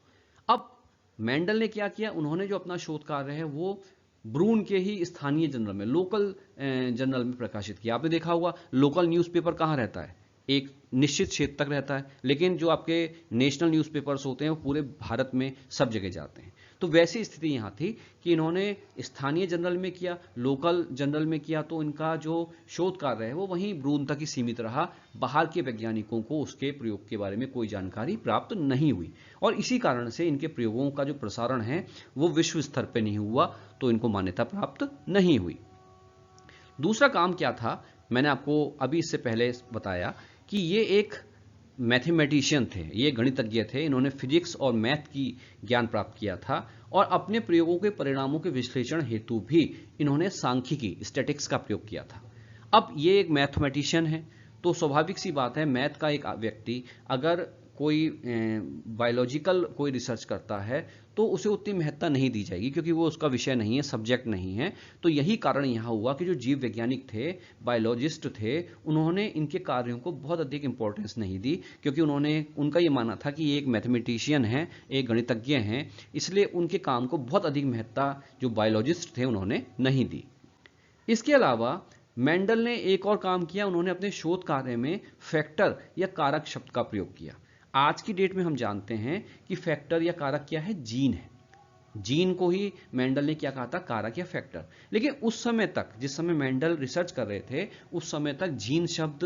अब मेंडल ने क्या किया? उन्होंने जो अपना शोध कार्य है वो ब्रून के ही स्थानीय जर्नल में, लोकल जर्नल में प्रकाशित किया। आपने देखा होगा लोकल न्यूज़पेपर कहाँ रहता है? एक निश्चित क्षेत्र तक रहता है, लेकिन जो आपके नेशनल न्यूज़पेपर्स होते हैं वो पूरे भारत में सब जगह जाते हैं। तो वैसी स्थिति यहाँ थी कि इन्होंने स्थानीय जर्नल में किया, लोकल जर्नल में किया, तो इनका जो शोध कार्य है वो वहीं ब्रून तक ही सीमित रहा। बाहर के वैज्ञानिकों को उसके प्रयोग के बारे में कोई जानकारी प्राप्त नहीं हुई, और इसी कारण से इनके प्रयोगों का जो प्रसारण है वो विश्व स्तर पर नहीं हुआ, तो इनको मान्यता प्राप्त नहीं हुई। दूसरा काम क्या था? मैंने आपको अभी इससे पहले बताया कि ये एक मैथमेटिशियन थे, ये गणितज्ञ थे। इन्होंने फिजिक्स और मैथ की ज्ञान प्राप्त किया था, और अपने प्रयोगों के परिणामों के विश्लेषण हेतु भी इन्होंने सांख्यिकी, स्टैटिक्स का प्रयोग किया था। अब ये एक मैथमेटिशियन है, तो स्वाभाविक सी बात है, मैथ का एक व्यक्ति अगर कोई बायोलॉजिकल कोई रिसर्च करता है तो उसे उतनी महत्ता नहीं दी जाएगी क्योंकि वो उसका विषय नहीं है, सब्जेक्ट नहीं है। तो यही कारण यहाँ हुआ कि जो जीव वैज्ञानिक थे, बायोलॉजिस्ट थे, उन्होंने इनके कार्यों को बहुत अधिक इंपॉर्टेंस नहीं दी क्योंकि उनका ये मानना था कि ये एक मैथमेटिशियन है, एक गणितज्ञ हैं, इसलिए उनके काम को बहुत अधिक महत्ता जो बायोलॉजिस्ट थे उन्होंने नहीं दी। इसके अलावा मेंडल ने एक और काम किया, उन्होंने अपने शोध कार्य में फैक्टर या कारक शब्द का प्रयोग किया। आज की डेट में हम जानते हैं कि फैक्टर या कारक क्या है, जीन है। जीन को ही मेंडल ने क्या कहा था, कारक या फैक्टर। लेकिन उस समय तक, जिस समय मेंडल रिसर्च कर रहे थे, उस समय तक जीन शब्द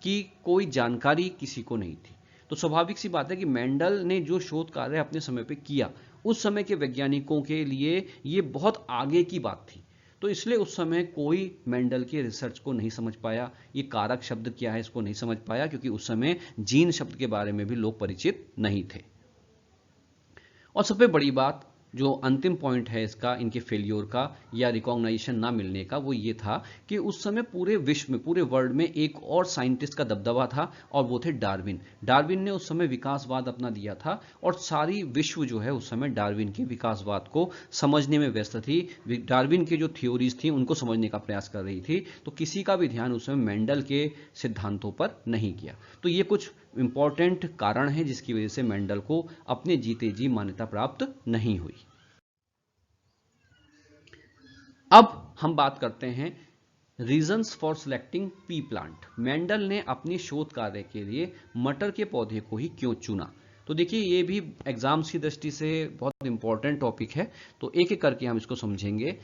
की कोई जानकारी किसी को नहीं थी। तो स्वाभाविक सी बात है कि मेंडल ने जो शोध कार्य अपने समय पे किया, उस समय के वैज्ञानिकों के लिए ये बहुत आगे की बात थी। तो इसलिए उस समय कोई मेंडल के रिसर्च को नहीं समझ पाया, ये कारक शब्द क्या है इसको नहीं समझ पाया, क्योंकि उस समय जीन शब्द के बारे में भी लोग परिचित नहीं थे। और सबसे बड़ी बात, जो अंतिम पॉइंट है इसका, इनके फेल्योर का या रिकॉग्नाइजेशन ना मिलने का, वो ये था कि उस समय पूरे विश्व में, पूरे वर्ल्ड में एक और साइंटिस्ट का दबदबा था और वो थे डार्विन। डार्विन ने उस समय विकासवाद अपना दिया था और सारी विश्व जो है उस समय डार्विन के विकासवाद को समझने में व्यस्त थी। डार्विन की जो थ्योरीज थी उनको समझने का प्रयास कर रही थी। तो किसी का भी ध्यान उस समय मेंडल के सिद्धांतों पर नहीं किया। तो ये कुछ इंपॉर्टेंट कारण है जिसकी वजह से मेंडल को अपने जीते जी मान्यता प्राप्त नहीं हुई। अब हम बात करते हैं reasons for selecting P plant. Mendel ने अपनी शोध कार्य के लिए मटर के पौधे को ही क्यों चुना? तो देखिए, ये भी एग्जाम्स की दृष्टि से बहुत इंपॉर्टेंट टॉपिक है, तो एक एक करके हम इसको समझेंगे।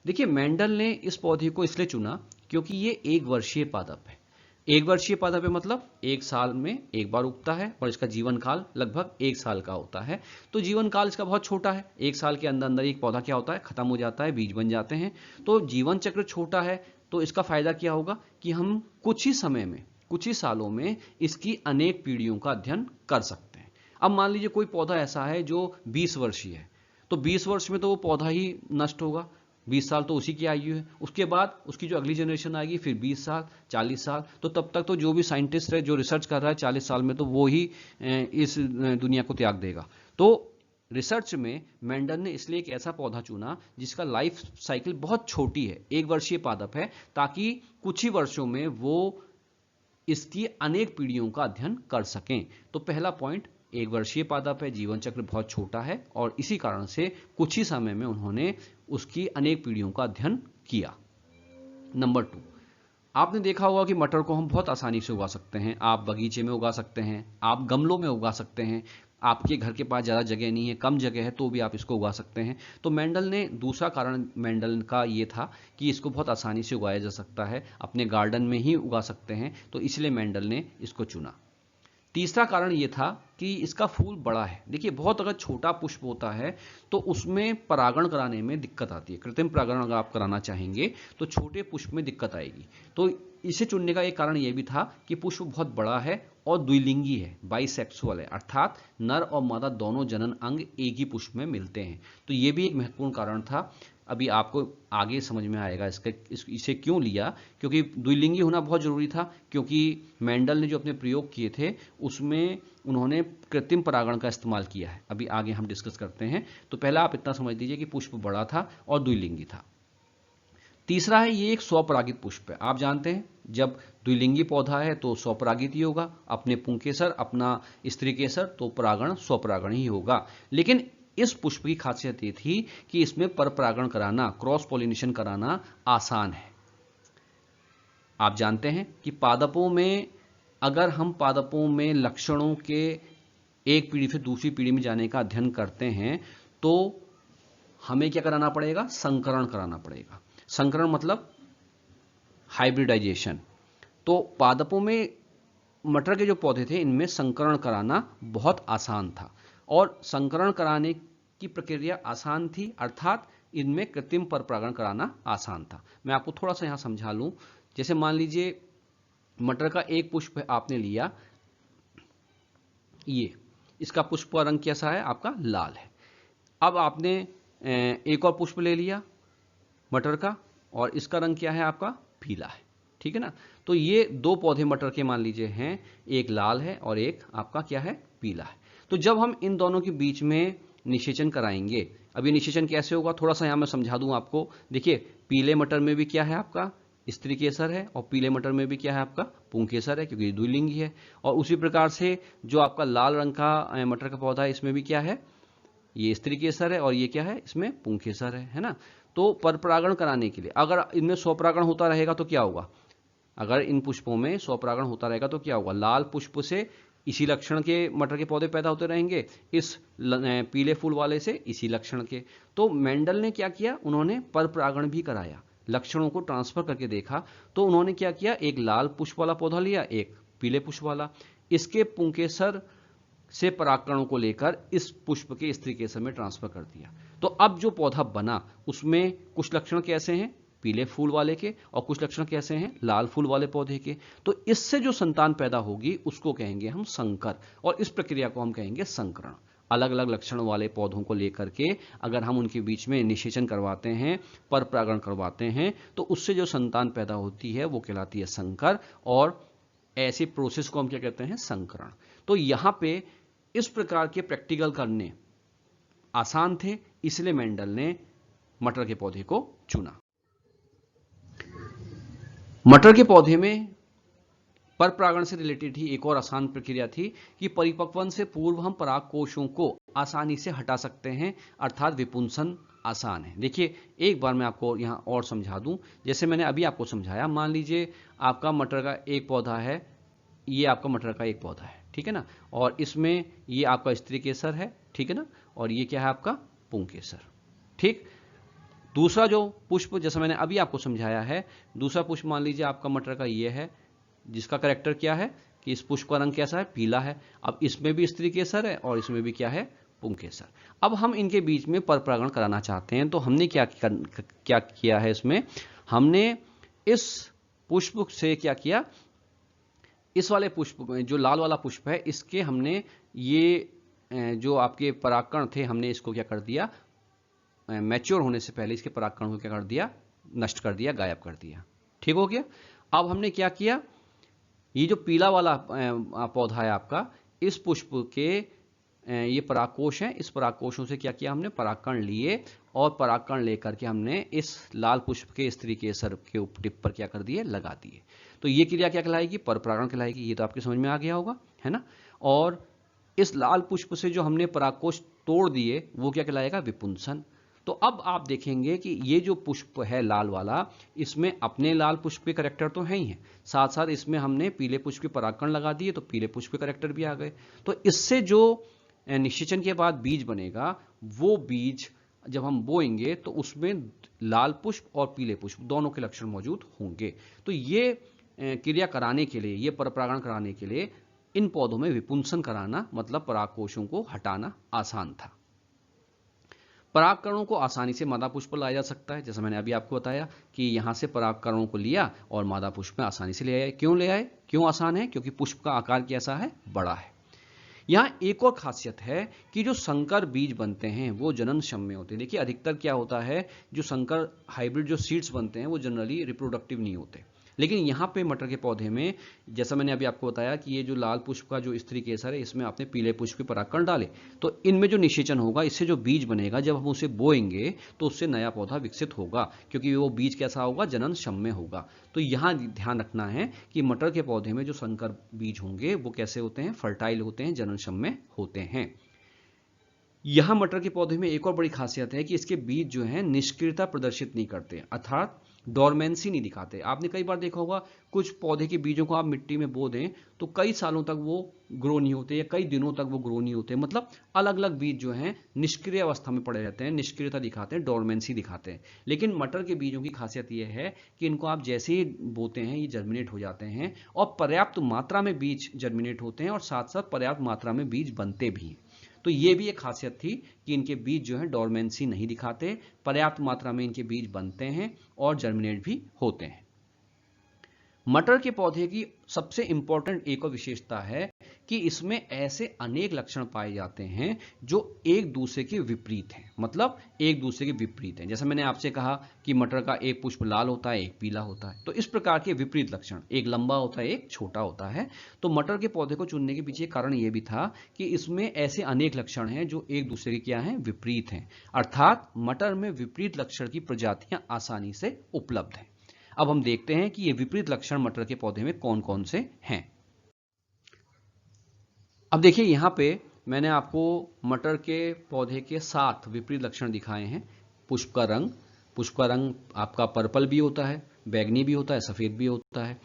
देखिए, मेंडल ने इस पौधे को इसलिए चुना क्योंकि ये 1 वर्षीय पादप है। 1 वर्षीय पादप है मतलब 1 साल में एक बार उगता है और इसका जीवन काल लगभग 1 साल का होता है। तो जीवन काल इसका बहुत छोटा है, 1 साल के अंदर अंदर एक पौधा क्या होता है, खत्म हो जाता है, बीज बन जाते हैं। तो जीवन चक्र छोटा है, तो इसका फायदा क्या होगा कि हम कुछ ही समय में, कुछ ही सालों में इसकी अनेक पीढ़ियों का अध्ययन कर सकते हैं। अब मान लीजिए कोई पौधा ऐसा है जो 20 वर्षीय है, तो 20 वर्ष में तो वो पौधा ही नष्ट होगा, 20 साल तो उसी की आयु है। उसके बाद उसकी जो अगली जनरेशन आएगी, फिर 20 साल, 40 साल, तो तब तक तो जो भी साइंटिस्ट है, जो रिसर्च कर रहा है, 40 साल में तो वो ही इस दुनिया को त्याग देगा। तो रिसर्च में मेंडल ने इसलिए एक ऐसा पौधा चुना जिसका लाइफ साइकिल बहुत छोटी है, 1 वर्षीय पादप है, ताकि कुछ ही वर्षों में वो इसकी अनेक पीढ़ियों का अध्ययन कर सकें। तो पहला पॉइंट, 1 वर्षीय पादप है, जीवन चक्र बहुत छोटा है और इसी कारण से कुछ ही समय में उन्होंने उसकी अनेक पीढ़ियों का अध्ययन किया। नंबर 2, आपने देखा होगा कि मटर को हम बहुत आसानी से उगा सकते हैं। आप बगीचे में उगा सकते हैं, आप गमलों में उगा सकते हैं, आपके घर के पास ज़्यादा जगह नहीं है, कम जगह है, तो भी आप इसको उगा सकते हैं। तो मेंडल ने, दूसरा कारण मेंडल का ये था कि इसको बहुत आसानी से उगाया जा सकता है, अपने गार्डन में ही उगा सकते हैं, तो इसलिए मेंडल ने इसको चुना। तीसरा कारण ये था कि इसका फूल बड़ा है। देखिए, बहुत अगर छोटा पुष्प होता है तो उसमें परागण कराने में दिक्कत आती है। कृत्रिम परागण अगर आप कराना चाहेंगे तो छोटे पुष्प में दिक्कत आएगी। तो इसे चुनने का एक कारण यह भी था कि पुष्प बहुत बड़ा है और द्विलिंगी है, बाइसेक्सुअल है, अर्थात नर और मादा दोनों जनन अंग एक ही पुष्प में मिलते हैं। तो ये भी एक महत्वपूर्ण कारण था। अभी आपको आगे समझ में आएगा इसे क्यों लिया, क्योंकि द्विलिंगी होना बहुत जरूरी था, क्योंकि मेंडल ने जो अपने प्रयोग किए थे उसमें उन्होंने कृत्रिम परागण का इस्तेमाल किया है। अभी आगे हम डिस्कस करते हैं। तो पहला आप इतना समझ लीजिए कि पुष्प बड़ा था और द्विलिंगी था। तीसरा है, ये एक स्वपरागित पुष्प है। आप जानते हैं जब द्विलिंगी पौधा है तो स्वपरागित ही होगा, अपने पुंकेसर, अपना स्त्री केसर, तो परागण स्वपरागण ही होगा। लेकिन इस पुष्प की खासियत ये थी कि इसमें परपरागण कराना, क्रॉस पॉलिनेशन कराना आसान है। आप जानते हैं कि पादपों में, अगर हम पादपों में लक्षणों के एक पीढ़ी से दूसरी पीढ़ी में जाने का अध्ययन करते हैं तो हमें क्या कराना पड़ेगा, संकरण कराना पड़ेगा। संकरण मतलब हाइब्रिडाइजेशन। तो पादपों में मटर के जो पौधे थे इनमें संकरण कराना बहुत आसान था और संकरण कराने की प्रक्रिया आसान थी, अर्थात इनमें कृत्रिम परपरागण कराना आसान था। मैं आपको थोड़ा सा यहां समझा लूं। जैसे मान लीजिए मटर का एक पुष्प आपने लिया, ये इसका पुष्प का रंग कैसा है, आपका लाल है। अब आपने एक और पुष्प ले लिया मटर का और इसका रंग क्या है, आपका पीला है, ठीक है ना। तो ये 2 पौधे मटर के मान लीजिए हैं, एक लाल है और एक आपका क्या है, पीला है। तो जब हम इन दोनों के बीच में निषेचन कराएंगे। अब ये निषेचन कैसे होगा, थोड़ा सा यहाँ मैं समझा दूं आपको। देखिए, पीले मटर में भी क्या है आपका स्त्री केसर है, और पीले मटर में भी क्या है आपका पुंकेसर है, क्योंकि द्विलिंगी है। और उसी प्रकार से जो आपका लाल रंग का मटर का पौधा है, इसमें भी क्या है, ये स्त्री केसर है, और ये क्या है, इसमें पुंकेसर है ना। तो परपरागण कराने के लिए अगर इनमें स्वपरागण होता रहेगा तो क्या होगा, अगर इन पुष्पों में स्वपरागण होता रहेगा तो क्या होगा, लाल पुष्प से इसी लक्षण के मटर के पौधे पैदा होते रहेंगे, इस पीले फूल वाले से इसी लक्षण के। तो मेंडल ने क्या किया, उन्होंने परपरागण भी कराया, लक्षणों को ट्रांसफर करके देखा। तो उन्होंने क्या किया, एक लाल पुष्प वाला पौधा लिया, एक पीले पुष्प वाला, इसके पुंकेसर से परागकणों को लेकर इस पुष्प के स्त्री केसर में ट्रांसफर कर दिया। तो अब जो पौधा बना उसमें कुछ लक्षण कैसे हैं, पीले फूल वाले के, और कुछ लक्षण कैसे हैं, लाल फूल वाले पौधे के। तो इससे जो संतान पैदा होगी उसको कहेंगे हम संकर, और इस प्रक्रिया को हम कहेंगे संकरण। अलग अलग लक्षण वाले पौधों को लेकर के अगर हम उनके बीच में निषेचन करवाते हैं, परपरागण करवाते हैं, तो उससे जो संतान पैदा होती है वो कहलाती है संकर, और ऐसी प्रोसेस को हम क्या कहते हैं, संकरण। तो यहां पे इस प्रकार के प्रैक्टिकल करने आसान थे, इसलिए मेंडल ने मटर के पौधे को चुना। मटर के पौधे में परपरागण से रिलेटेड ही एक और आसान प्रक्रिया थी कि परिपक्वन से पूर्व हम पराग कोशों को आसानी से हटा सकते हैं, अर्थात विपुंसन आसान है। देखिए, एक बार मैं आपको यहां और समझा दूं, जैसे मैंने अभी आपको समझाया। मान लीजिए आपका मटर का एक पौधा है, ये आपका मटर का एक पौधा है, ठीक है ना, और इसमें ये आपका स्त्री केसर है, ठीक है ना, और ये क्या है आपका पुंकेसर, ठीक। दूसरा जो पुष्प, जैसा मैंने अभी आपको समझाया है, दूसरा पुष्प मान लीजिए आपका मटर का ये है, जिसका कैरेक्टर क्या है कि इस पुष्प का रंग कैसा है, पीला है। अब इसमें भी स्त्री केसर है और इसमें भी क्या है, पुंकेसर। अब हम इनके बीच में परपरागण कराना चाहते हैं, तो हमने क्या किया है, इसमें हमने इस पुष्प से क्या किया, इस वाले पुष्प जो लाल वाला पुष्प है, इसके हमने ये जो आपके परागकण थे, हमने इसको क्या कर दिया, मैच्योर होने से पहले इसके परागकण को क्या कर दिया, नष्ट कर दिया, गायब कर दिया, ठीक हो गया। अब हमने क्या किया, ये जो पीला वाला पौधा है आपका, इस पुष्प के ये परागकोश हैं, इस परागकोशों से क्या किया, हमने परागकण लिए, और परागकण लेकर के हमने इस लाल पुष्प के स्त्री केसर के टिप पर क्या कर दिए, लगा दिए। तो ये क्रिया क्या कहलाएगी, परपरागण कहलाएगी। ये तो आपके समझ में आ गया होगा, है ना। और इस लाल पुष्प से जो हमने परागकोश तोड़ दिए वो क्या कहलाएगा, विपुंसन। तो अब आप देखेंगे कि ये जो पुष्प है लाल वाला, इसमें अपने लाल पुष्प के कैरेक्टर तो हैं ही हैं, साथ साथ इसमें हमने पीले पुष्प के परागकण लगा दिए, तो पीले पुष्प के कैरेक्टर भी आ गए। तो इससे जो निषेचन के बाद बीज बनेगा, वो बीज जब हम बोएंगे तो उसमें लाल पुष्प और पीले पुष्प दोनों के लक्षण मौजूद होंगे। तो ये क्रिया कराने के लिए, ये परपरागण कराने के लिए इन पौधों में विपुंसन कराना, मतलब परागकोशों को हटाना आसान था। परागकणों को आसानी से मादा पुष्प पर लाया जा सकता है, जैसा मैंने अभी आपको बताया कि यहां से परागकणों को लिया और मादा पुष्प में आसानी से ले आए। क्यों ले आए, क्यों आसान है, क्योंकि पुष्प का आकार कैसा है, बड़ा है। यहां एक और खासियत है कि जो संकर बीज बनते हैं वो जननक्षम होते हैं। देखिए, अधिकतर क्या होता है, जो संकर हाइब्रिड जो सीड्स बनते हैं वो जनरली रिप्रोडक्टिव नहीं होते, लेकिन यहाँ पे मटर के पौधे में, जैसा मैंने अभी आपको बताया कि ये जो लाल पुष्प का जो स्त्री केसर है, इसमें आपने पीले पुष्प के परागकण डाले, तो इनमें जो निषेचन होगा, इससे जो बीज बनेगा, जब हम उसे बोएंगे तो उससे नया पौधा विकसित होगा, क्योंकि वो बीज कैसा होगा, जननक्षम होगा। तो यहाँ ध्यान रखना है कि मटर के पौधे में जो संकर बीज होंगे वो कैसे होते हैं, फर्टाइल होते हैं, जननक्षम होते हैं। यहां मटर के पौधे में एक और बड़ी खासियत है कि इसके बीज जो हैं निष्क्रियता प्रदर्शित नहीं करते, अर्थात डोरमेंसी नहीं दिखाते। आपने कई बार देखा होगा, कुछ पौधे के बीजों को आप मिट्टी में बो दें तो कई सालों तक वो ग्रो नहीं होते, या कई दिनों तक वो ग्रो नहीं होते। मतलब अलग अलग बीज जो हैं निष्क्रिय अवस्था में पड़े रहते हैं, निष्क्रियता दिखाते हैं, डोरमेंसी दिखाते हैं। लेकिन मटर के बीजों की खासियत ये है कि इनको आप जैसे ही बोते हैं ये जर्मिनेट हो जाते हैं, और पर्याप्त मात्रा में बीज जर्मिनेट होते हैं, और साथ साथ पर्याप्त मात्रा में बीज बनते भी हैं। तो ये भी एक खासियत थी कि इनके बीज जो है डोरमेंसी नहीं दिखाते, पर्याप्त मात्रा में इनके बीज बनते हैं और जर्मिनेट भी होते हैं। मटर के पौधे की सबसे इंपॉर्टेंट एक और विशेषता है कि इसमें ऐसे अनेक लक्षण पाए जाते हैं जो एक दूसरे के विपरीत हैं, मतलब एक दूसरे के विपरीत हैं। जैसे मैंने आपसे कहा कि मटर का एक पुष्प लाल होता है, एक पीला होता है, तो इस प्रकार के विपरीत लक्षण, एक लंबा होता है, एक छोटा होता है। तो मटर के पौधे को चुनने के पीछे कारण यह भी था कि इसमें ऐसे अनेक लक्षण हैं जो एक दूसरे के क्या हैं, विपरीत हैं। अर्थात मटर में विपरीत लक्षण की प्रजातियां आसानी से उपलब्ध हैं। अब हम देखते हैं कि ये विपरीत लक्षण मटर के पौधे में कौन कौन से हैं। अब देखिए यहां पे मैंने आपको मटर के पौधे के 7 विपरीत लक्षण दिखाए हैं। पुष्प का रंग आपका पर्पल भी होता है, बैगनी भी होता है, सफेद भी होता है।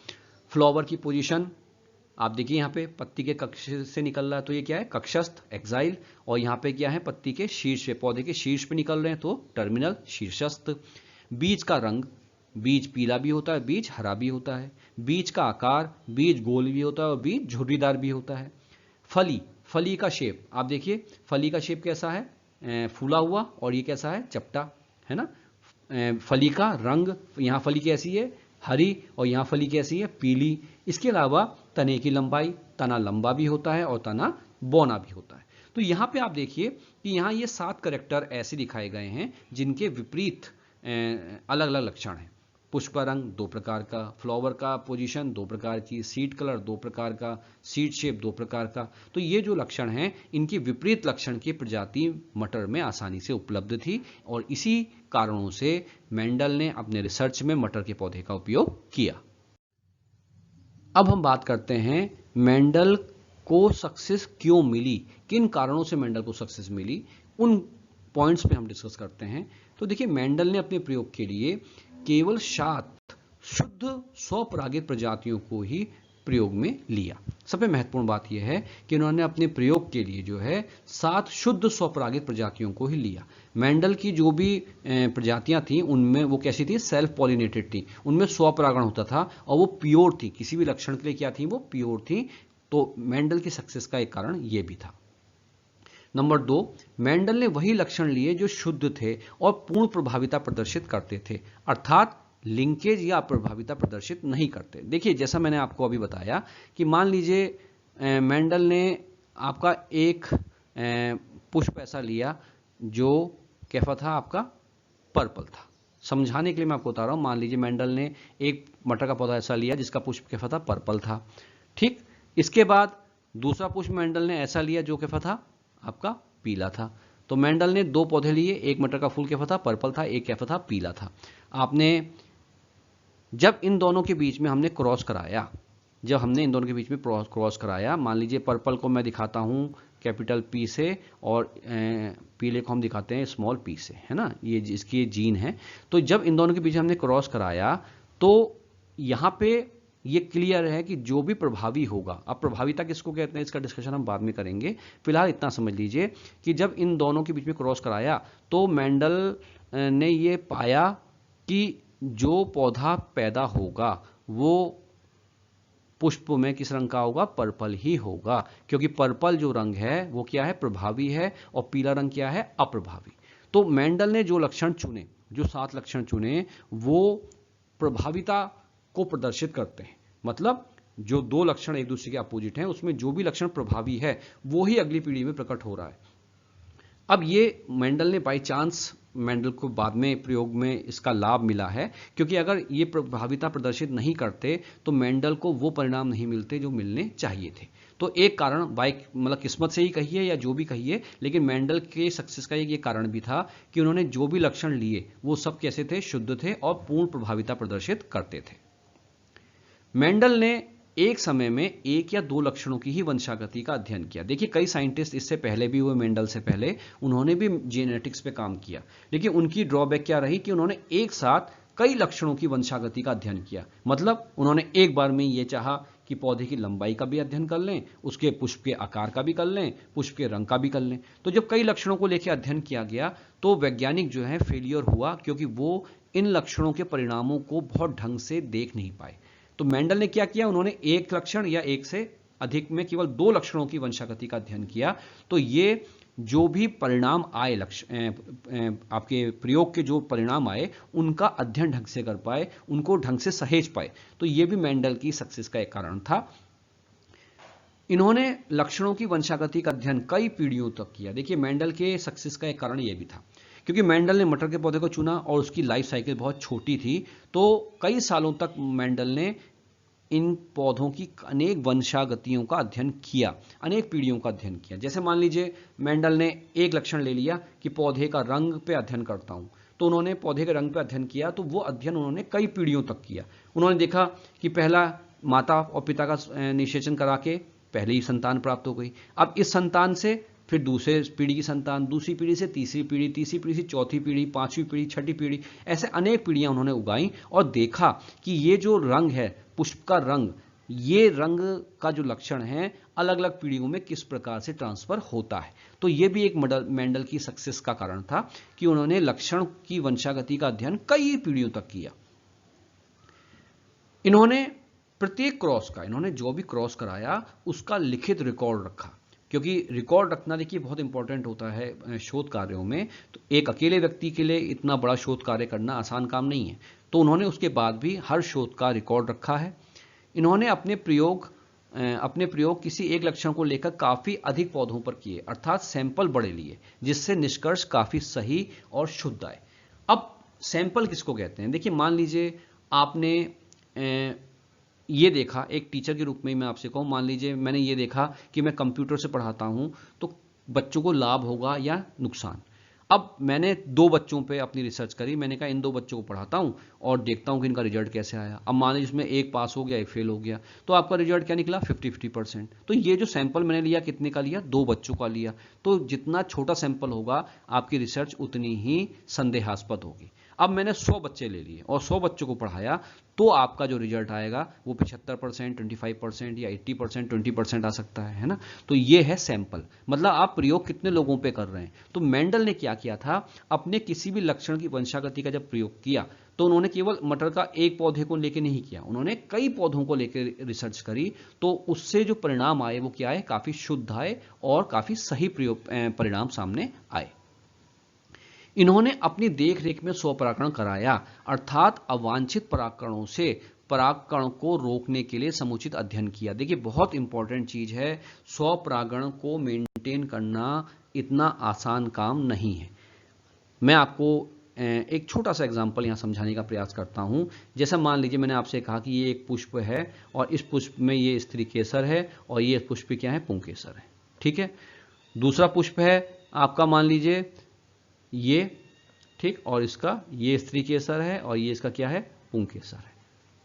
फ्लावर की पोजीशन आप देखिए यहाँ पे पत्ती के कक्ष से निकल रहा है तो ये क्या है, कक्षस्थ, एक्साइल। और यहाँ पे क्या है, पत्ती के शीर्ष पे, पौधे के शीर्ष पे निकल रहे हैं तो टर्मिनल, शीर्षस्थ। बीज का रंग, बीज पीला भी होता है, बीज हरा भी होता है। बीज का आकार, बीज गोल भी होता है और बीज झुर्रीदार भी होता है। फली का शेप आप देखिए, फली का शेप कैसा है, फूला हुआ, और ये कैसा है, चपटा, है ना। फली का रंग, यहाँ फली कैसी है, हरी, और यहाँ फली कैसी है, पीली। इसके अलावा तने की लंबाई, तना लंबा भी होता है और तना बौना भी होता है। तो यहाँ पे आप देखिए कि यहाँ ये 7 कैरेक्टर ऐसे दिखाए गए हैं जिनके विपरीत अलग अलग लक्षण हैं। पुष्प का रंग 2 प्रकार का, फ्लावर का पोजीशन 2 प्रकार की, सीड कलर 2 प्रकार का, सीड शेप 2 प्रकार का। तो ये जो लक्षण हैं इनकी विपरीत लक्षण की प्रजाति मटर में आसानी से उपलब्ध थी और इसी कारणों से मेंडल ने अपने रिसर्च में मटर के पौधे का उपयोग किया। अब हम बात करते हैं मेंडल को सक्सेस क्यों मिली, किन कारणों से मेंडल को सक्सेस मिली, उन पॉइंट्स पे हम डिस्कस करते हैं। तो देखिए मेंडल ने अपने प्रयोग के लिए केवल 7 शुद्ध स्वपरागित प्रजातियों को ही प्रयोग में लिया। सबसे महत्वपूर्ण बात यह है कि उन्होंने अपने प्रयोग के लिए जो है 7 शुद्ध स्वपरागित प्रजातियों को ही लिया। मेंडल की जो भी प्रजातियां थी उनमें वो कैसी थी, सेल्फ पॉलिनेटेड थी, उनमें स्वपरागण होता था और वो प्योर थी, किसी भी लक्षण के लिए क्या थी, वो प्योर थी। तो मेंडल की सक्सेस का एक कारण ये भी था। नंबर 2, मेंडल ने वही लक्षण लिए जो शुद्ध थे और पूर्ण प्रभाविता प्रदर्शित करते थे, अर्थात लिंकेज या प्रभाविता प्रदर्शित नहीं करते। देखिए जैसा मैंने आपको अभी बताया कि मान लीजिए मेंडल ने आपका एक पुष्प ऐसा लिया जो कैसा था, आपका पर्पल था। समझाने के लिए मैं आपको बता रहा हूं, मान लीजिए मेंडल ने एक मटर का पौधा ऐसा लिया जिसका पुष्प कैसा था, पर्पल था। ठीक, इसके बाद दूसरा पुष्प मेंडल ने ऐसा लिया जो कैसा था, आपका पीला था। तो मेंडल ने 2 पौधे लिए, एक मटर का फूल कैसा था, पर्पल था, एक कैसा था, पीला था। आपने जब इन दोनों के बीच में हमने क्रॉस कराया, मान लीजिए पर्पल को मैं दिखाता हूं कैपिटल पी से और पीले को हम दिखाते हैं स्मॉल पी से, है ना, ये इसकी जीन है। तो जब इन दोनों के बीच हमने क्रॉस कराया तो यहां पे ये क्लियर है कि जो भी प्रभावी होगा, अब प्रभाविता किसको कहते हैं इसका डिस्कशन हम बाद में करेंगे, फिलहाल इतना समझ लीजिए कि जब इन दोनों के बीच में क्रॉस कराया तो मेंडल ने ये पाया कि जो पौधा पैदा होगा वो पुष्प में किस रंग का होगा, पर्पल ही होगा, क्योंकि पर्पल जो रंग है वो क्या है, प्रभावी है, और पीला रंग क्या है, अप्रभावी। तो मेंडल ने जो लक्षण चुने, जो 7 लक्षण चुने, वो प्रभाविता को प्रदर्शित करते हैं। मतलब जो 2 लक्षण एक दूसरे के अपोजिट हैं उसमें जो भी लक्षण प्रभावी है वो ही अगली पीढ़ी में प्रकट हो रहा है। अब ये मेंडल ने बाई चांस, मेंडल को बाद में प्रयोग में इसका लाभ मिला है, क्योंकि अगर ये प्रभाविता प्रदर्शित नहीं करते तो मेंडल को वो परिणाम नहीं मिलते जो मिलने चाहिए थे। तो एक कारण बाई मतलब किस्मत से ही कहिए या जो भी कहिए, लेकिन मेंडल के सक्सेस का एक ये कारण भी था कि उन्होंने जो भी लक्षण लिए वो सब कैसे थे, शुद्ध थे और पूर्ण प्रभाविता प्रदर्शित करते थे। मेंडल ने एक समय में 1 या 2 लक्षणों की ही वंशागति का अध्ययन किया। देखिए कई साइंटिस्ट इससे पहले भी हुए, मेंडल से पहले, उन्होंने भी जेनेटिक्स पे काम किया, लेकिन उनकी ड्रॉबैक क्या रही कि उन्होंने एक साथ कई लक्षणों की वंशागति का अध्ययन किया। मतलब उन्होंने एक बार में ये चाहा कि पौधे की लंबाई का भी अध्ययन कर लें, उसके पुष्प के आकार का भी कर लें, पुष्प के रंग का भी कर लें। तो जब कई लक्षणों को लेकर अध्ययन किया गया तो वैज्ञानिक जो है फेलियर हुआ, क्योंकि वो इन लक्षणों के परिणामों को बहुत ढंग से देख नहीं पाए। तो मेंडल ने क्या किया, उन्होंने एक लक्षण या एक से अधिक में केवल 2 लक्षणों की वंशागति का अध्ययन किया। तो ये जो भी परिणाम आए, लक्ष्य आपके प्रयोग के जो परिणाम आए उनका अध्ययन ढंग से कर पाए, उनको ढंग से सहेज पाए। तो ये भी मेंडल की सक्सेस का एक कारण था। इन्होंने लक्षणों की वंशागति का अध्ययन कई पीढ़ियों तक किया। देखिए मेंडल के सक्सेस का एक कारण यह भी था, क्योंकि मेंडल ने मटर के पौधे को चुना और उसकी लाइफ साइकिल बहुत छोटी थी, तो कई सालों तक मेंडल ने इन पौधों की अनेक वंशागतियों का अध्ययन किया, अनेक पीढ़ियों का अध्ययन किया। जैसे मान लीजिए मेंडल ने एक लक्षण ले लिया कि पौधे का रंग पे अध्ययन करता हूं, तो उन्होंने पौधे के रंग पे अध्ययन किया, तो वो अध्ययन उन्होंने कई पीढ़ियों तक किया। उन्होंने देखा कि पहला माता और पिता का निषेचन करा के पहली संतान प्राप्त हो गई। अब इस संतान से फिर दूसरे पीढ़ी की संतान, दूसरी पीढ़ी से तीसरी पीढ़ी, तीसरी पीढ़ी से चौथी पीढ़ी, पांचवी पीढ़ी, छठी पीढ़ी, ऐसे अनेक पीढ़ियां उन्होंने उगाई और देखा कि ये जो रंग है, पुष्प का रंग, ये रंग का जो लक्षण है अलग अलग पीढ़ियों में किस प्रकार से ट्रांसफर होता है। तो ये भी एक मेंडल की सक्सेस का कारण था कि उन्होंने लक्षण की वंशागति का अध्ययन कई पीढ़ियों तक किया। इन्होंने प्रत्येक क्रॉस का, इन्होंने जो भी क्रॉस कराया उसका लिखित रिकॉर्ड रखा, क्योंकि रिकॉर्ड रखना देखिए बहुत इंपॉर्टेंट होता है शोध कार्यों में। तो एक अकेले व्यक्ति के लिए इतना बड़ा शोध कार्य करना आसान काम नहीं है, तो उन्होंने उसके बाद भी हर शोध का रिकॉर्ड रखा है। इन्होंने अपने प्रयोग किसी एक लक्षण को लेकर काफी अधिक पौधों पर किए, अर्थात सैंपल बड़े लिए, जिससे निष्कर्ष काफी सही और शुद्ध आए। अब सैंपल किसको कहते हैं? देखिए मान लीजिए आपने ये देखा, एक टीचर के रूप में मैं आपसे कहूं, मान लीजिए मैंने ये देखा कि मैं कंप्यूटर से पढ़ाता हूं तो बच्चों को लाभ होगा या नुकसान। अब मैंने 2 बच्चों पे अपनी रिसर्च करी, मैंने कहा इन 2 बच्चों को पढ़ाता हूं और देखता हूं कि इनका रिजल्ट कैसे आया। अब मान लीजिए इसमें एक पास हो गया, एक फेल हो गया, तो आपका रिजल्ट क्या निकला? 50-50%। तो ये जो सैंपल मैंने लिया कितने का लिया? 2 बच्चों का लिया। तो जितना छोटा सैंपल होगा आपकी रिसर्च उतनी ही संदेहास्पद होगी। अब मैंने 100 बच्चे ले लिए और 100 बच्चों को पढ़ाया, तो आपका जो रिजल्ट आएगा वो 75%, 25% या 80%, 20% आ सकता है ना। तो ये है सैंपल, मतलब आप प्रयोग कितने लोगों पे कर रहे हैं। तो मेंडल ने क्या किया था, अपने किसी भी लक्षण की वंशागति का जब प्रयोग किया तो उन्होंने केवल मटर का एक पौधे को लेकर नहीं किया, उन्होंने कई पौधों को लेकर रिसर्च करी। तो उससे जो परिणाम आए वो क्या है? काफी शुद्ध आए और काफी सही परिणाम सामने आए। इन्होंने अपनी देखरेख में स्वपरागण कराया, अर्थात अवांछित परागकणों से परागकण को रोकने के लिए समुचित अध्ययन किया। देखिए बहुत इंपॉर्टेंट चीज है, स्वपरागण को मेंटेन करना इतना आसान काम नहीं है। मैं आपको एक छोटा सा एग्जांपल यहां समझाने का प्रयास करता हूं। जैसा मान लीजिए मैंने आपसे कहा कि ये एक पुष्प है और इस पुष्प में ये स्त्री केसर है और ये पुष्प क्या है? पुंकेसर है। ठीक है। दूसरा पुष्प है आपका, मान लीजिए ये, ठीक, और इसका ये स्त्री केसर है और ये इसका क्या है? पुंकेसर है।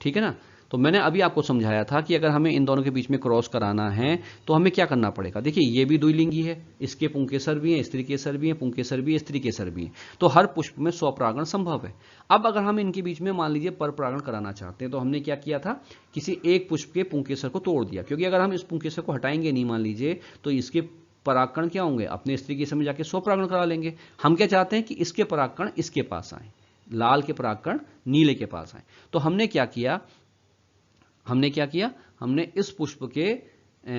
ठीक है ना। तो मैंने अभी आपको समझाया था कि अगर हमें इन दोनों के बीच में क्रॉस कराना है तो हमें क्या करना पड़ेगा। देखिए ये भी द्विलिंगी है, इसके पुंकेसर भी हैं, स्त्री केसर भी हैं, पुंकेसर भी है, स्त्री केसर भी है, तो हर पुष्प में स्वपरागण संभव है। अब अगर हम इनके बीच में मान लीजिए परपरागण कराना चाहते हैं तो हमने क्या किया था, किसी एक पुष्प के पुंकेसर को तोड़ दिया, क्योंकि अगर हम इस पुंकेसर को हटाएंगे नहीं मान लीजिए तो इसके परागकण क्या होंगे? अपने स्त्री केसर में जाके स्वपरागण करा लेंगे। हम क्या चाहते हैं कि इसके परागकण इसके पास आए, लाल के परागकण नीले के पास आए। तो हमने क्या किया, हमने इस पुष्प के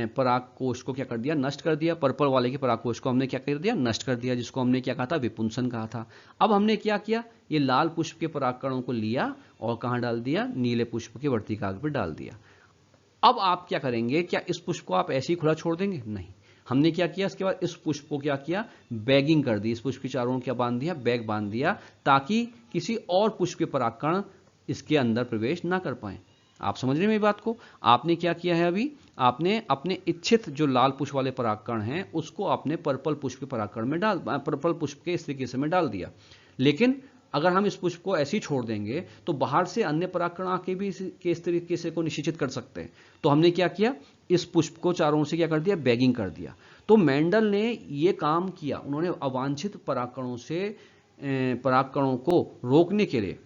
परागकोश को क्या कर दिया? नष्ट कर दिया। पर्पल वाले के परागकोश को हमने क्या कर दिया? नष्ट कर दिया, जिसको हमने क्या कहा था? विपुंसन कहा था। अब हमने क्या किया, ये लाल पुष्प के परागकणों को लिया और कहां डाल दिया? नीले पुष्प के वर्तिकाग्र पर डाल दिया। अब आप क्या करेंगे, क्या इस पुष्प को आप ऐसे ही खुला छोड़ देंगे? नहीं। हमने क्या किया, इसके बाद इस पुष्प को क्या किया? बैगिंग कर दी। इस पुष्प के चारों ओर क्या बांध दिया? बैग बांध दिया, ताकि किसी और पुष्प के परागकण इसके अंदर प्रवेश ना कर पाए। आप समझ रहे हैं मेरी बात को? आपने क्या किया है, अभी आपने अपने इच्छित जो लाल पुष्प वाले परागकण हैं उसको आपने पर्पल पुष्प के परागकण में पर्पल पुष्प के स्त्री केसर में डाल दिया। लेकिन अगर हम इस पुष्प को ऐसे ही छोड़ देंगे तो बाहर से अन्य परागकण आके भी इस तरीके से को निषेचित कर सकते हैं। तो हमने क्या किया, इस पुष्प को चारों ओर से क्या कर दिया? बैगिंग कर दिया। तो मेंडल ने ये काम किया, उन्होंने अवांछित परागकणों से परागकणों को रोकने के लिए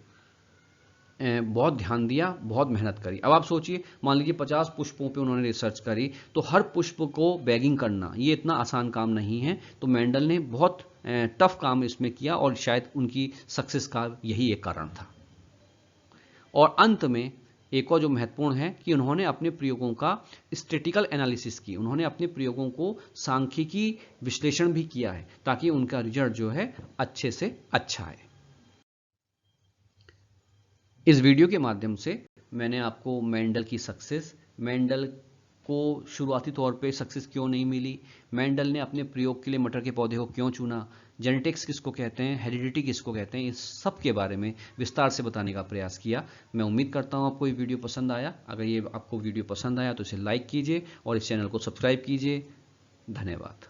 बहुत ध्यान दिया, बहुत मेहनत करी। अब आप सोचिए, मान लीजिए 50 पुष्पों पे उन्होंने रिसर्च करी, तो हर पुष्प को बैगिंग करना ये इतना आसान काम नहीं है। तो मेंडल ने बहुत टफ काम इसमें किया और शायद उनकी सक्सेस का यही एक कारण था। और अंत में एक और जो महत्वपूर्ण है कि उन्होंने अपने प्रयोगों का स्टैटिस्टिकल एनालिसिस की, उन्होंने अपने प्रयोगों को सांख्यिकी विश्लेषण भी किया है ताकि उनका रिजल्ट जो है अच्छे से अच्छा है। इस वीडियो के माध्यम से मैंने आपको मेंडल की सक्सेस, मेंडल को शुरुआती तौर पे सक्सेस क्यों नहीं मिली, मेंडल ने अपने प्रयोग के लिए मटर के पौधे को क्यों चुना, जेनेटिक्स किसको कहते हैं, हेरिडिटी किसको कहते हैं, इस सब के बारे में विस्तार से बताने का प्रयास किया। मैं उम्मीद करता हूँ आपको ये वीडियो पसंद आया। अगर ये आपको वीडियो पसंद आया तो इसे लाइक कीजिए और इस चैनल को सब्सक्राइब कीजिए। धन्यवाद।